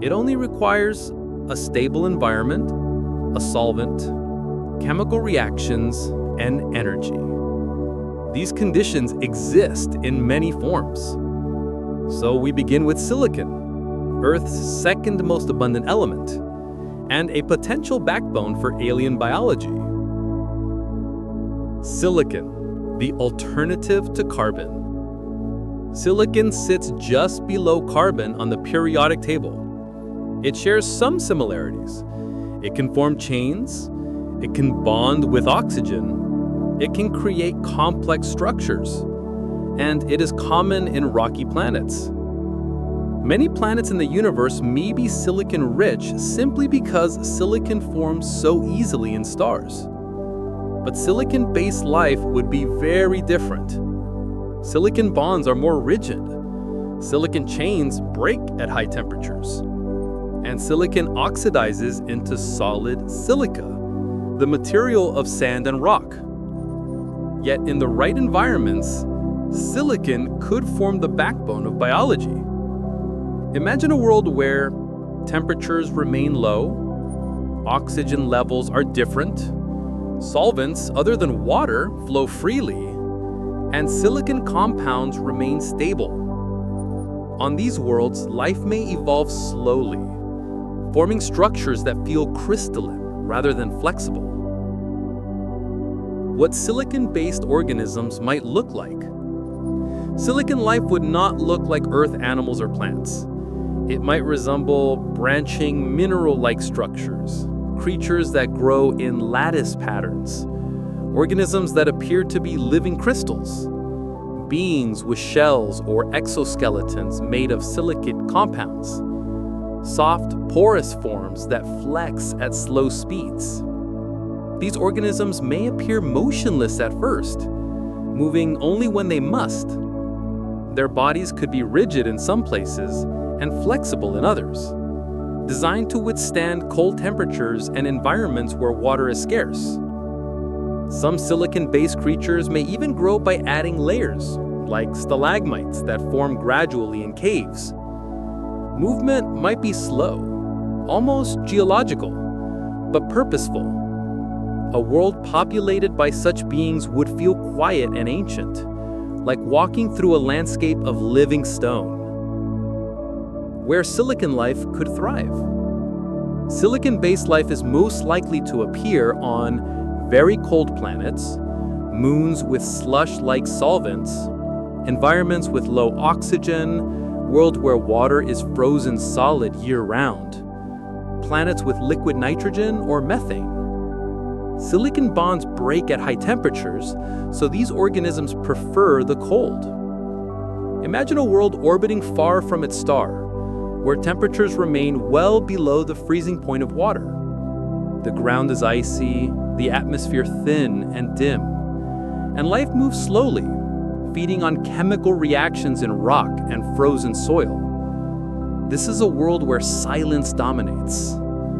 It only requires a stable environment, a solvent, chemical reactions, and energy. These conditions exist in many forms. So we begin with silicon, Earth's second most abundant element, and a potential backbone for alien biology. Silicon, the alternative to carbon. Silicon sits just below carbon on the periodic table. It shares some similarities. It can form chains. It can bond with oxygen. It can create complex structures. And it is common in rocky planets. Many planets in the universe may be silicon-rich simply because silicon forms so easily in stars. But silicon-based life would be very different. Silicon bonds are more rigid. Silicon chains break at high temperatures. And silicon oxidizes into solid silica, the material of sand and rock. Yet in the right environments, silicon could form the backbone of biology. Imagine a world where temperatures remain low, oxygen levels are different, solvents other than water flow freely, and silicon compounds remain stable. On these worlds, life may evolve slowly, forming structures that feel crystalline rather than flexible. What silicon-based organisms might look like? Silicon life would not look like Earth animals or plants. It might resemble branching mineral-like structures, creatures that grow in lattice patterns, organisms that appear to be living crystals, beings with shells or exoskeletons made of silicate compounds, soft, porous forms that flex at slow speeds. These organisms may appear motionless at first, moving only when they must. Their bodies could be rigid in some places and flexible in others, designed to withstand cold temperatures and environments where water is scarce. Some silicon-based creatures may even grow by adding layers, like stalagmites that form gradually in caves. Movement might be slow, almost geological, but purposeful. A world populated by such beings would feel quiet and ancient, like walking through a landscape of living stone, where silicon life could thrive. Silicon-based life is most likely to appear on very cold planets, moons with slush-like solvents, environments with low oxygen, world where water is frozen solid year-round, planets with liquid nitrogen or methane. Silicon bonds break at high temperatures, so these organisms prefer the cold. Imagine a world orbiting far from its star, where temperatures remain well below the freezing point of water. The ground is icy, the atmosphere thin and dim, and life moves slowly, feeding on chemical reactions in rock and frozen soil. This is a world where silence dominates,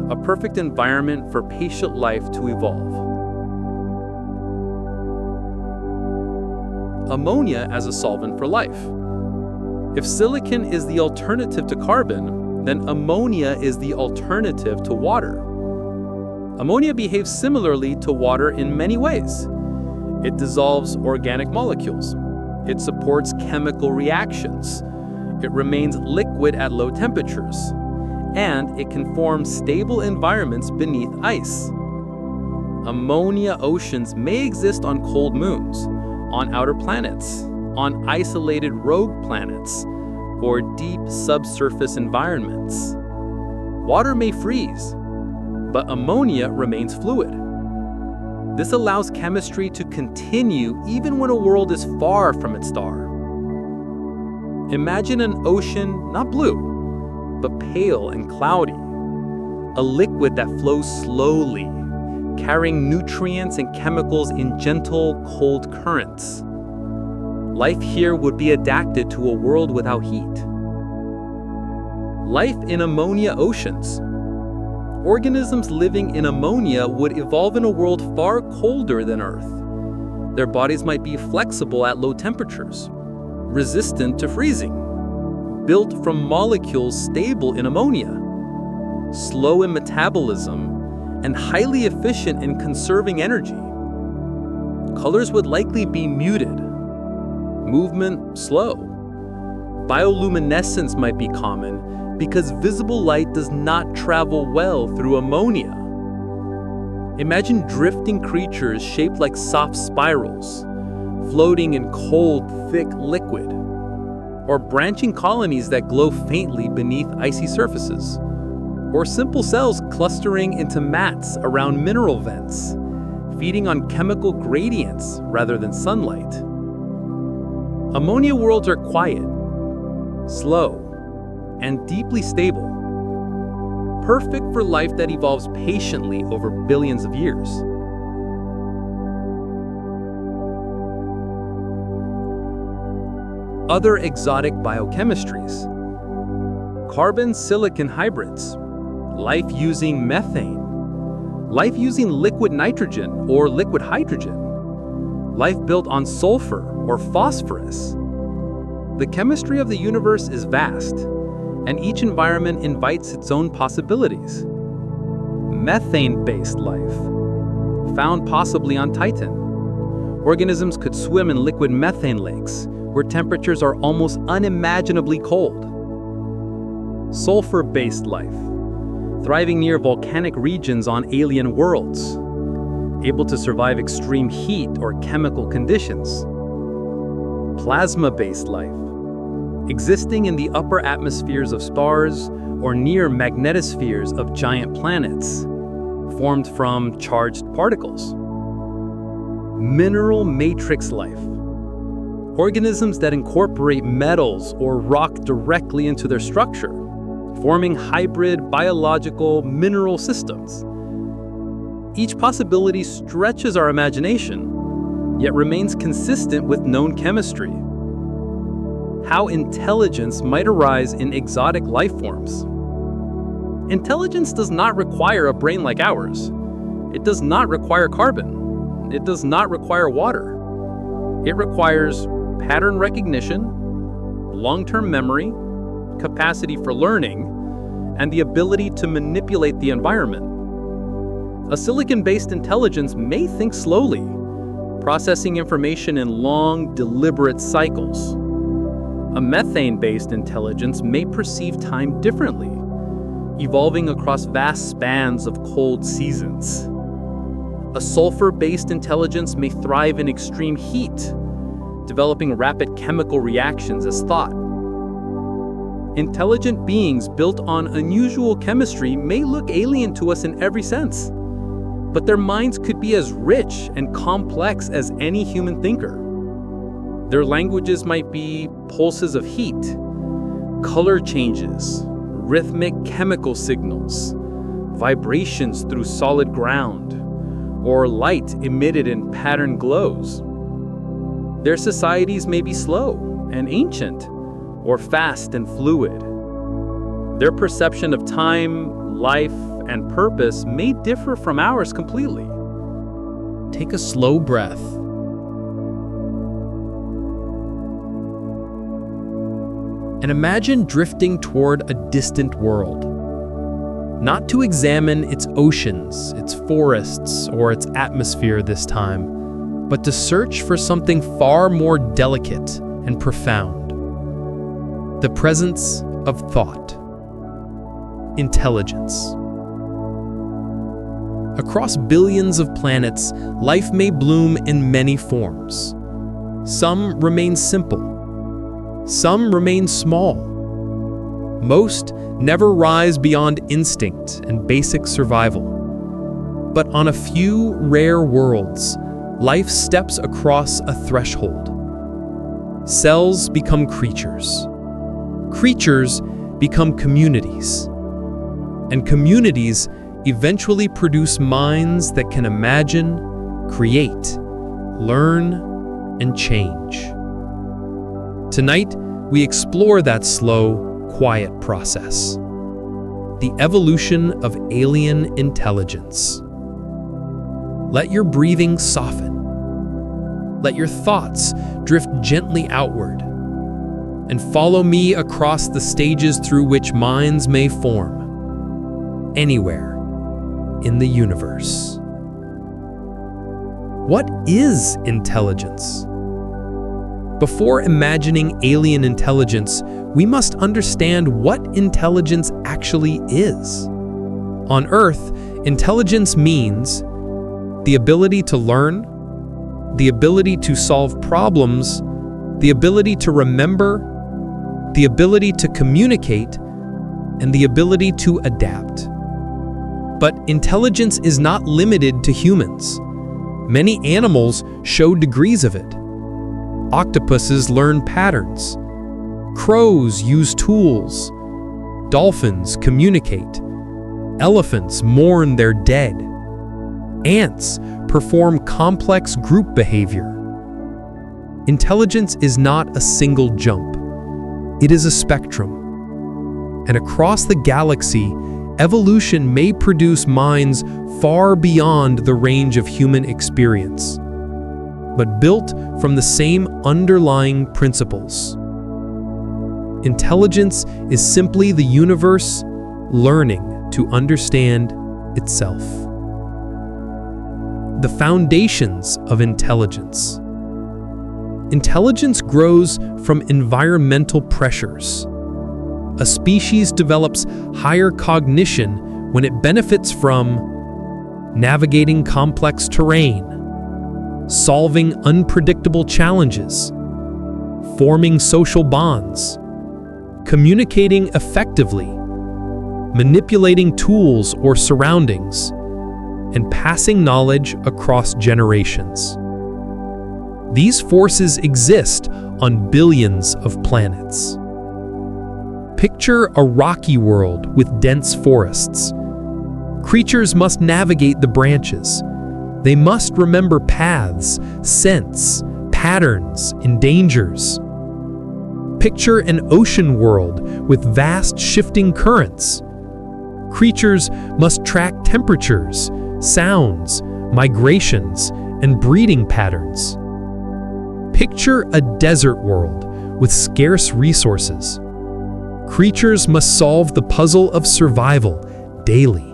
a perfect environment for patient life to evolve. Ammonia as a solvent for life. If silicon is the alternative to carbon, then ammonia is the alternative to water. Ammonia behaves similarly to water in many ways. It dissolves organic molecules. It supports chemical reactions. It remains liquid at low temperatures. And it can form stable environments beneath ice. Ammonia oceans may exist on cold moons, on outer planets, on isolated rogue planets, or deep subsurface environments. Water may freeze, but ammonia remains fluid. This allows chemistry to continue even when a world is far from its star. Imagine an ocean not blue, but pale and cloudy, a liquid that flows slowly, carrying nutrients and chemicals in gentle, cold currents. Life here would be adapted to a world without heat. Life in ammonia oceans. Organisms living in ammonia would evolve in a world far colder than Earth. Their bodies might be flexible at low temperatures, resistant to freezing, built from molecules stable in ammonia, slow in metabolism, and highly efficient in conserving energy. Colors would likely be muted, movement slow. Bioluminescence might be common because visible light does not travel well through ammonia. Imagine drifting creatures shaped like soft spirals, floating in cold, thick liquid, or branching colonies that glow faintly beneath icy surfaces, or simple cells clustering into mats around mineral vents, feeding on chemical gradients rather than sunlight. Ammonia worlds are quiet, slow, and deeply stable, perfect for life that evolves patiently over billions of years. Other exotic biochemistries. Carbon-silicon hybrids, life using methane, life using liquid nitrogen or liquid hydrogen, life built on sulfur or phosphorus. The chemistry of the universe is vast, and each environment invites its own possibilities. Methane-based life, found possibly on Titan. Organisms could swim in liquid methane lakes, where temperatures are almost unimaginably cold. Sulfur-based life, thriving near volcanic regions on alien worlds, able to survive extreme heat or chemical conditions. Plasma-based life, existing in the upper atmospheres of stars or near magnetospheres of giant planets, formed from charged particles. Mineral matrix life, organisms that incorporate metals or rock directly into their structure, forming hybrid biological mineral systems. Each possibility stretches our imagination, yet remains consistent with known chemistry. How intelligence might arise in exotic life forms. Intelligence does not require a brain like ours. It does not require carbon. It does not require water. It requires pattern recognition, long-term memory, capacity for learning, and the ability to manipulate the environment. A silicon-based intelligence may think slowly, processing information in long, deliberate cycles. A methane-based intelligence may perceive time differently, evolving across vast spans of cold seasons. A sulfur-based intelligence may thrive in extreme heat, developing rapid chemical reactions as thought. Intelligent beings built on unusual chemistry may look alien to us in every sense, but their minds could be as rich and complex as any human thinker. Their languages might be pulses of heat, color changes, rhythmic chemical signals, vibrations through solid ground, or light emitted in patterned glows. Their societies may be slow and ancient, or fast and fluid. Their perception of time, life, and purpose may differ from ours completely. Take a slow breath. And imagine drifting toward a distant world. Not to examine its oceans, its forests, or its atmosphere this time, but to search for something far more delicate and profound. The presence of thought. Intelligence. Across billions of planets, life may bloom in many forms. Some remain simple. Some remain small. Most never rise beyond instinct and basic survival. But on a few rare worlds, life steps across a threshold. Cells become creatures. Creatures become communities. And communities eventually produce minds that can imagine, create, learn, and change. Tonight, we explore that slow, quiet process. The evolution of alien intelligence. Let your breathing soften. Let your thoughts drift gently outward. And follow me across the stages through which minds may form. Anywhere in the universe. What is intelligence? Before imagining alien intelligence, we must understand what intelligence actually is. On Earth, intelligence means the ability to learn, the ability to solve problems, the ability to remember, the ability to communicate, and the ability to adapt. But intelligence is not limited to humans. Many animals show degrees of it. Octopuses learn patterns. Crows use tools. Dolphins communicate. Elephants mourn their dead. Ants perform complex group behavior. Intelligence is not a single jump. It is a spectrum. And across the galaxy, evolution may produce minds far beyond the range of human experience, but built from the same underlying principles. Intelligence is simply the universe learning to understand itself. The foundations of intelligence. Intelligence grows from environmental pressures. A species develops higher cognition when it benefits from navigating complex terrain, solving unpredictable challenges, forming social bonds, communicating effectively, manipulating tools or surroundings, and passing knowledge across generations. These forces exist on billions of planets. Picture a rocky world with dense forests. Creatures must navigate the branches. They must remember paths, scents, patterns, and dangers. Picture an ocean world with vast shifting currents. Creatures must track temperatures, sounds, migrations, and breeding patterns. Picture a desert world with scarce resources. Creatures must solve the puzzle of survival daily.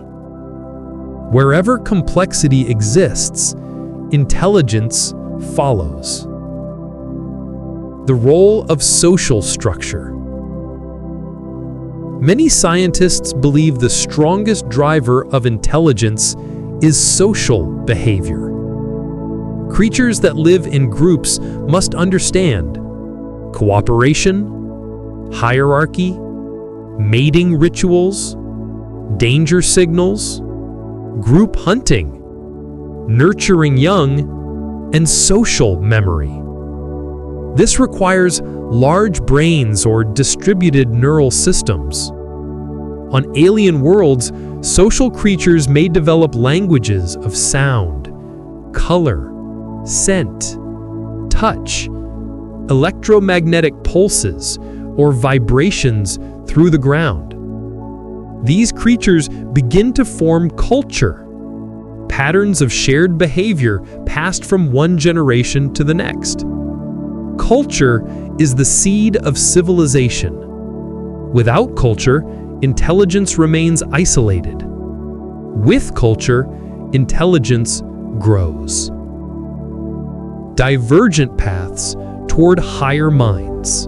Wherever complexity exists, intelligence follows. The role of social structure. Many scientists believe the strongest driver of intelligence is social behavior. Creatures that live in groups must understand cooperation, hierarchy, mating rituals, danger signals, group hunting, nurturing young, and social memory. This requires large brains or distributed neural systems. On alien worlds, social creatures may develop languages of sound, color, scent, touch, electromagnetic pulses, or vibrations through the ground. These creatures begin to form culture, patterns of shared behavior passed from one generation to the next. Culture is the seed of civilization. Without culture, intelligence remains isolated. With culture, intelligence grows. Divergent paths toward higher minds.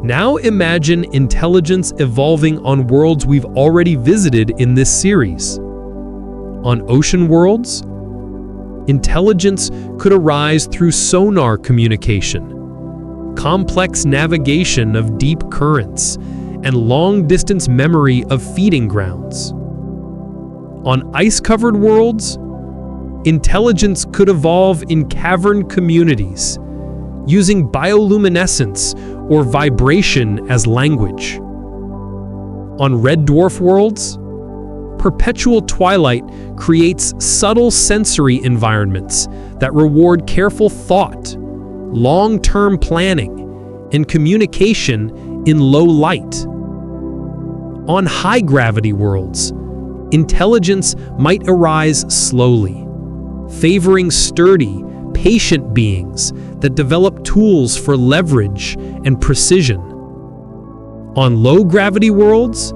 Now imagine intelligence evolving on worlds we've already visited in this series. On ocean worlds, intelligence could arise through sonar communication, complex navigation of deep currents, and long-distance memory of feeding grounds. On ice-covered worlds, intelligence could evolve in cavern communities, using bioluminescence or vibration as language. On red dwarf worlds, perpetual twilight creates subtle sensory environments that reward careful thought, long-term planning, and communication in low light. On high-gravity worlds, intelligence might arise slowly, favoring sturdy, patient beings that develop tools for leverage and precision. On low-gravity worlds,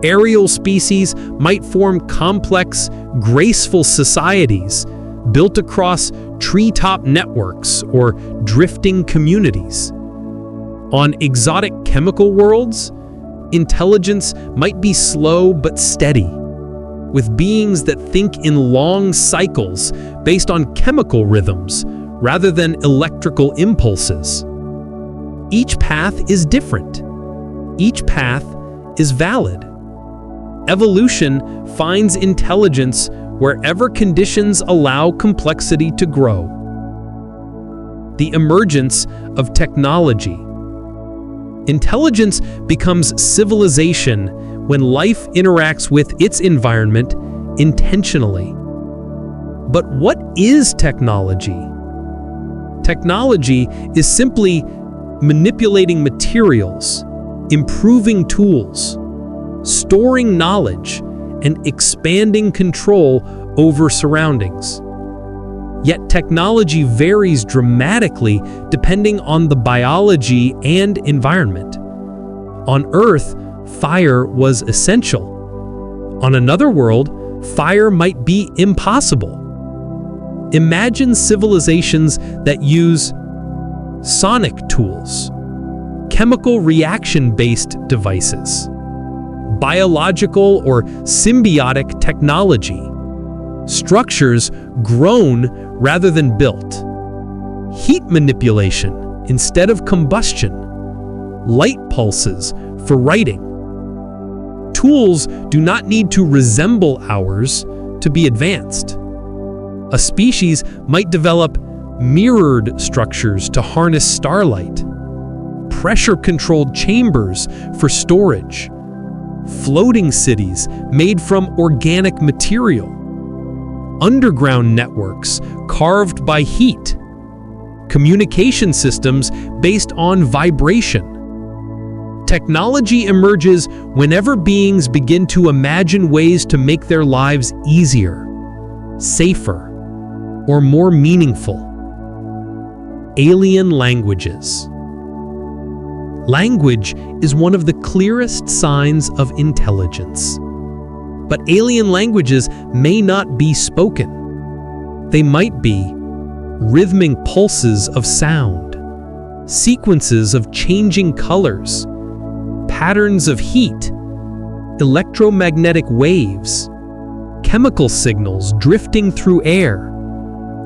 aerial species might form complex, graceful societies built across treetop networks or drifting communities. On exotic chemical worlds, intelligence might be slow but steady, with beings that think in long cycles based on chemical rhythms rather than electrical impulses. Each path is different. Each path is valid. Evolution finds intelligence wherever conditions allow complexity to grow. The emergence of technology. Intelligence becomes civilization when life interacts with its environment intentionally. But what is technology? Technology is simply manipulating materials, improving tools, storing knowledge, and expanding control over surroundings. Yet technology varies dramatically depending on the biology and environment. On Earth, fire was essential. On another world, fire might be impossible. Imagine civilizations that use sonic tools, chemical reaction-based devices, biological or symbiotic technology, structures grown rather than built, heat manipulation instead of combustion, light pulses for writing. Tools do not need to resemble ours to be advanced. A species might develop mirrored structures to harness starlight, pressure-controlled chambers for storage, floating cities made from organic material, underground networks carved by heat, communication systems based on vibration. Technology emerges whenever beings begin to imagine ways to make their lives easier, safer, or more meaningful. Alien languages. Language is one of the clearest signs of intelligence. But alien languages may not be spoken. They might be rhythmic pulses of sound, sequences of changing colors, patterns of heat, electromagnetic waves, chemical signals drifting through air,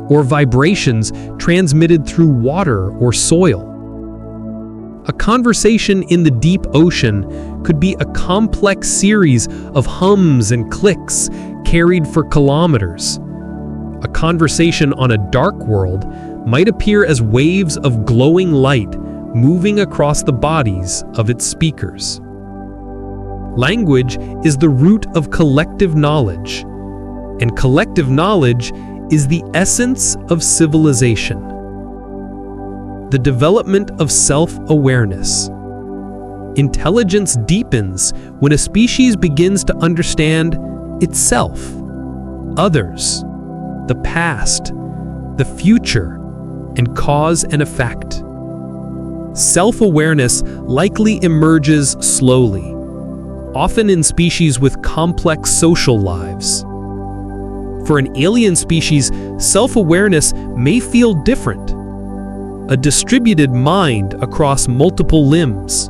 or vibrations transmitted through water or soil. A conversation in the deep ocean could be a complex series of hums and clicks carried for kilometers. A conversation on a dark world might appear as waves of glowing light moving across the bodies of its speakers. Language is the root of collective knowledge, and collective knowledge is the essence of civilization. The development of self-awareness. Intelligence deepens when a species begins to understand itself, others, the past, the future, and cause and effect. Self-awareness likely emerges slowly, often in species with complex social lives. For an alien species, self-awareness may feel different. A distributed mind across multiple limbs,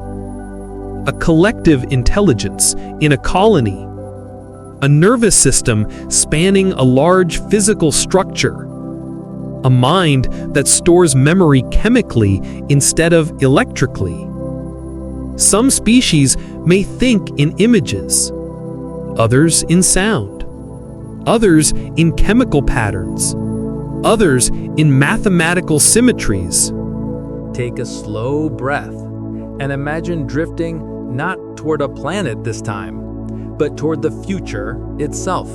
a collective intelligence in a colony, a nervous system spanning a large physical structure, a mind that stores memory chemically instead of electrically. Some species may think in images, others in sound, others in chemical patterns, others in mathematical symmetries. Take a slow breath and imagine drifting not toward a planet this time, but toward the future itself.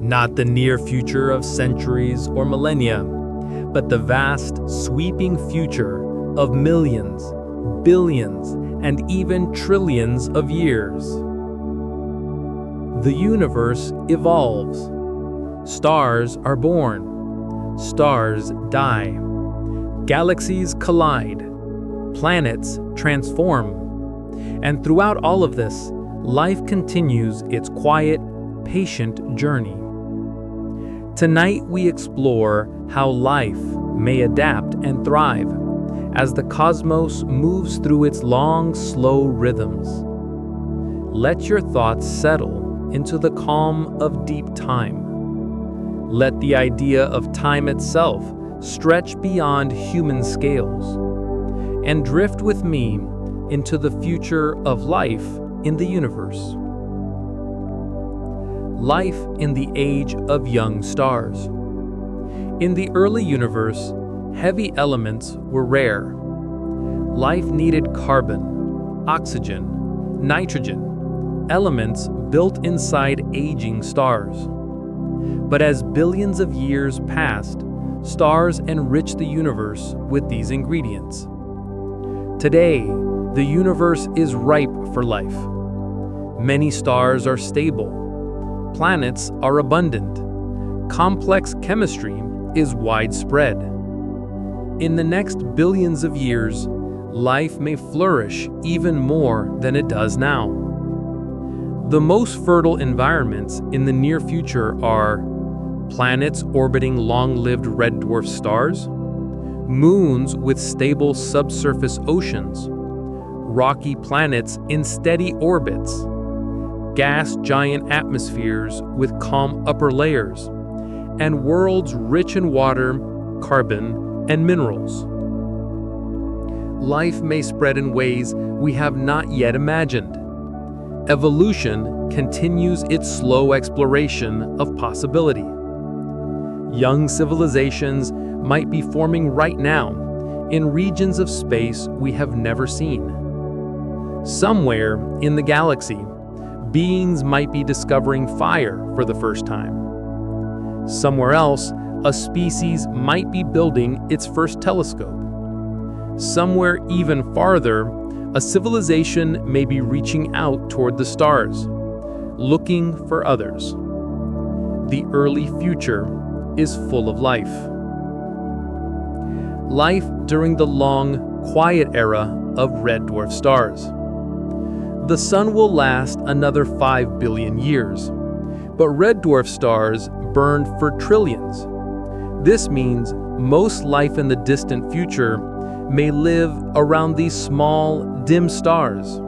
Not the near future of centuries or millennia, but the vast, sweeping future of millions, billions, and even trillions of years. The universe evolves. Stars are born. Stars die. Galaxies collide. Planets transform. And throughout all of this, life continues its quiet, patient journey. Tonight we explore how life may adapt and thrive as the cosmos moves through its long, slow rhythms. Let your thoughts settle into the calm of deep time. Let the idea of time itself stretch beyond human scales, and drift with me into the future of life in the universe. Life in the age of young stars. In the early universe, heavy elements were rare. Life needed carbon, oxygen, nitrogen, elements built inside aging stars. But as billions of years passed, stars enriched the universe with these ingredients. Today, the universe is ripe for life. Many stars are stable. Planets are abundant. Complex chemistry is widespread. In the next billions of years, life may flourish even more than it does now. The most fertile environments in the near future are Planets orbiting long-lived red dwarf stars, moons with stable subsurface oceans, rocky planets in steady orbits, gas giant atmospheres with calm upper layers, and worlds rich in water, carbon, and minerals. Life may spread in ways we have not yet imagined. Evolution continues its slow exploration of possibility. Young civilizations might be forming right now in regions of space we have never seen. Somewhere in the galaxy, beings might be discovering fire for the first time. Somewhere else, a species might be building its first telescope. Somewhere even farther, a civilization may be reaching out toward the stars, looking for others. The early future is full of life. Life during the long, quiet era of red dwarf stars. The sun will last another 5 billion years, but red dwarf stars burned for trillions. This means most life in the distant future may live around these small, dim stars.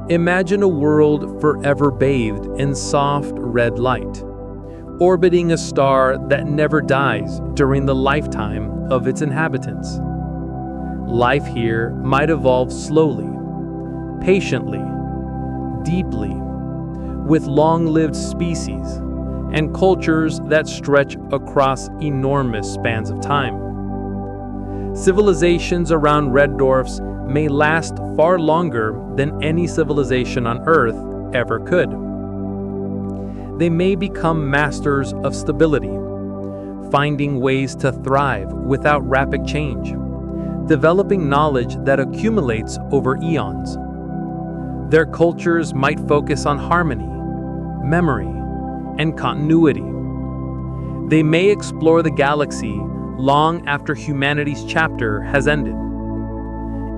Imagine a world forever bathed in soft red light, orbiting a star that never dies during the lifetime of its inhabitants. Life here might evolve slowly, patiently, deeply, with long-lived species and cultures that stretch across enormous spans of time. Civilizations around red dwarfs may last far longer than any civilization on Earth ever could. They may become masters of stability, finding ways to thrive without rapid change, developing knowledge that accumulates over eons. Their cultures might focus on harmony, memory, and continuity. They may explore the galaxy long after humanity's chapter has ended.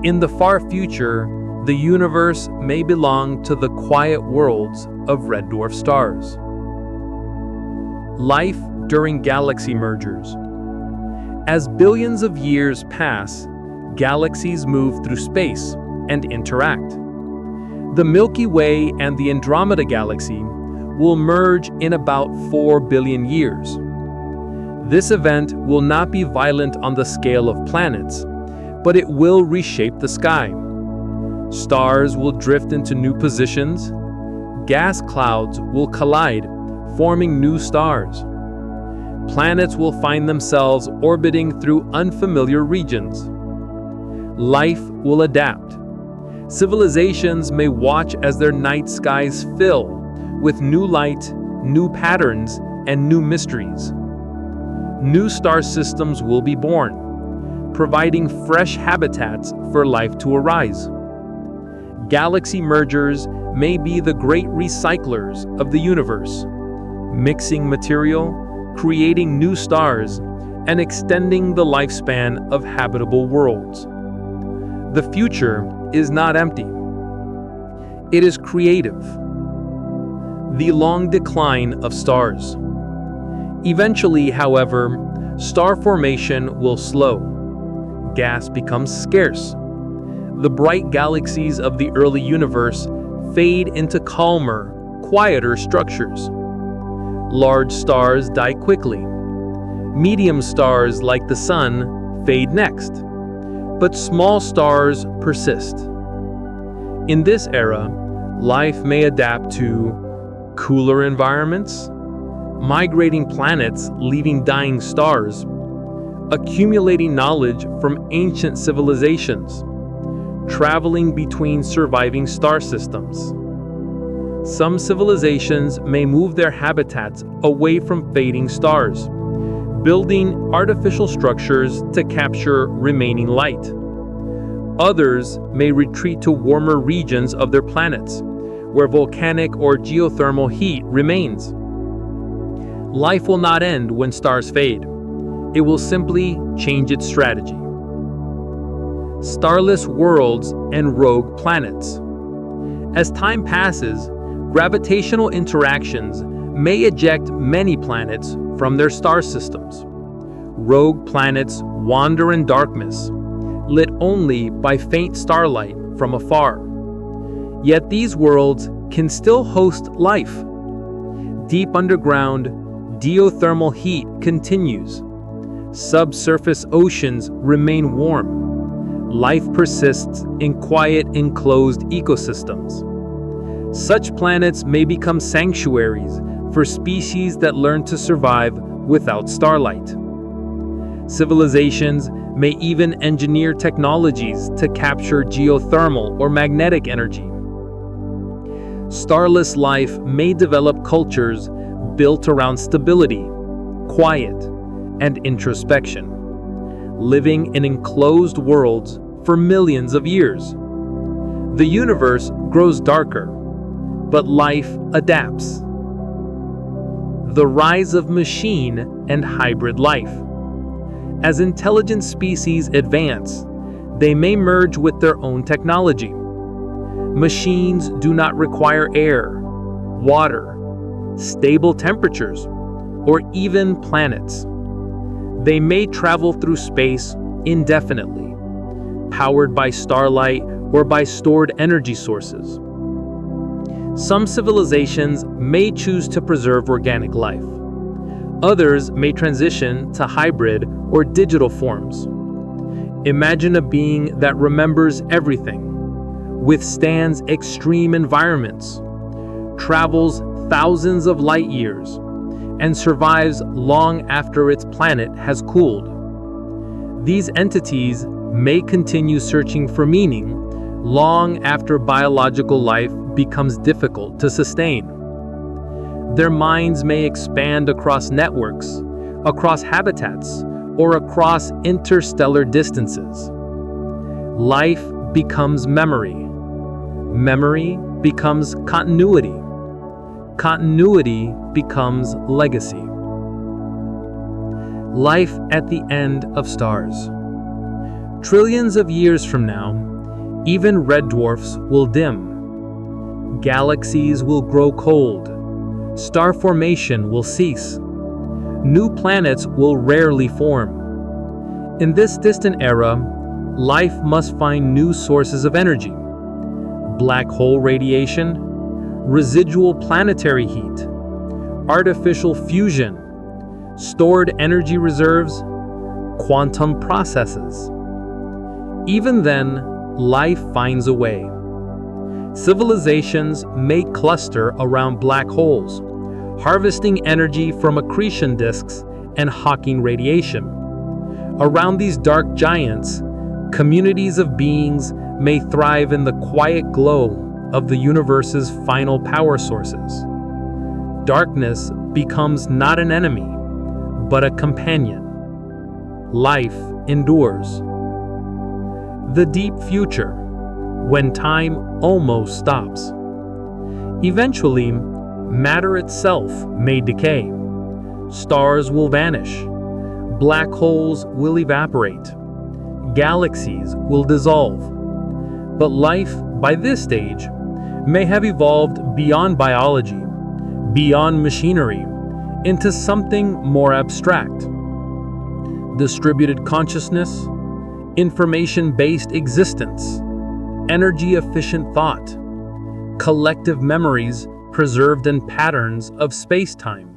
In the far future, the universe may belong to the quiet worlds of red dwarf stars. Life during galaxy mergers. As billions of years pass, galaxies move through space and interact. The Milky Way and the Andromeda Galaxy will merge in about 4 billion years. This event will not be violent on the scale of planets, but it will reshape the sky. Stars will drift into new positions. Gas clouds will collide, forming new stars. Planets will find themselves orbiting through unfamiliar regions. Life will adapt. Civilizations may watch as their night skies fill with new light, new patterns, and new mysteries. New star systems will be born, providing fresh habitats for life to arise. Galaxy mergers may be the great recyclers of the universe, mixing material, creating new stars, and extending the lifespan of habitable worlds. The future is not empty. It is creative. The long decline of stars. Eventually, however, star formation will slow. Gas becomes scarce. The bright galaxies of the early universe fade into calmer, quieter structures. Large stars die quickly. Medium stars like the Sun fade next. But small stars persist. In this era, life may adapt to cooler environments, migrating planets leaving dying stars, accumulating knowledge from ancient civilizations, traveling between surviving star systems. Some civilizations may move their habitats away from fading stars, building artificial structures to capture remaining light. Others may retreat to warmer regions of their planets, where volcanic or geothermal heat remains. Life will not end when stars fade. It will simply change its strategy. Starless worlds and rogue planets. As time passes, gravitational interactions may eject many planets from their star systems. Rogue planets wander in darkness, lit only by faint starlight from afar. Yet these worlds can still host life. Deep underground, geothermal heat continues. Subsurface oceans remain warm. Life persists in quiet, enclosed ecosystems. Such planets may become sanctuaries for species that learn to survive without starlight. Civilizations may even engineer technologies to capture geothermal or magnetic energy. Starless life may develop cultures built around stability, quiet, and introspection, living in enclosed worlds for millions of years. The universe grows darker, but life adapts. The rise of machine and hybrid life. As intelligent species advance, they may merge with their own technology. Machines do not require air, water, stable temperatures, or even planets. They may travel through space indefinitely, powered by starlight or by stored energy sources. Some civilizations may choose to preserve organic life. Others may transition to hybrid or digital forms. Imagine a being that remembers everything, withstands extreme environments, travels thousands of light years, and survives long after its planet has cooled. These entities may continue searching for meaning long after biological life becomes difficult to sustain. Their minds may expand across networks, across habitats, or across interstellar distances. Life becomes memory. Memory becomes continuity. Continuity becomes legacy. Life at the end of stars. Trillions of years from now, even red dwarfs will dim. Galaxies will grow cold. Star formation will cease. New planets will rarely form. In this distant era, life must find new sources of energy. Black hole radiation, residual planetary heat, artificial fusion, stored energy reserves, quantum processes. Even then, life finds a way. Civilizations may cluster around black holes, harvesting energy from accretion disks and Hawking radiation. Around these dark giants, communities of beings may thrive in the quiet glow of the universe's final power sources. Darkness becomes not an enemy, but a companion. Life endures. The deep future, when time almost stops. Eventually, matter itself may decay. Stars will vanish. Black holes will evaporate. Galaxies will dissolve. But life, by this stage, may have evolved beyond biology, beyond machinery, into something more abstract. Distributed consciousness, information-based existence, energy-efficient thought, collective memories preserved in patterns of space-time.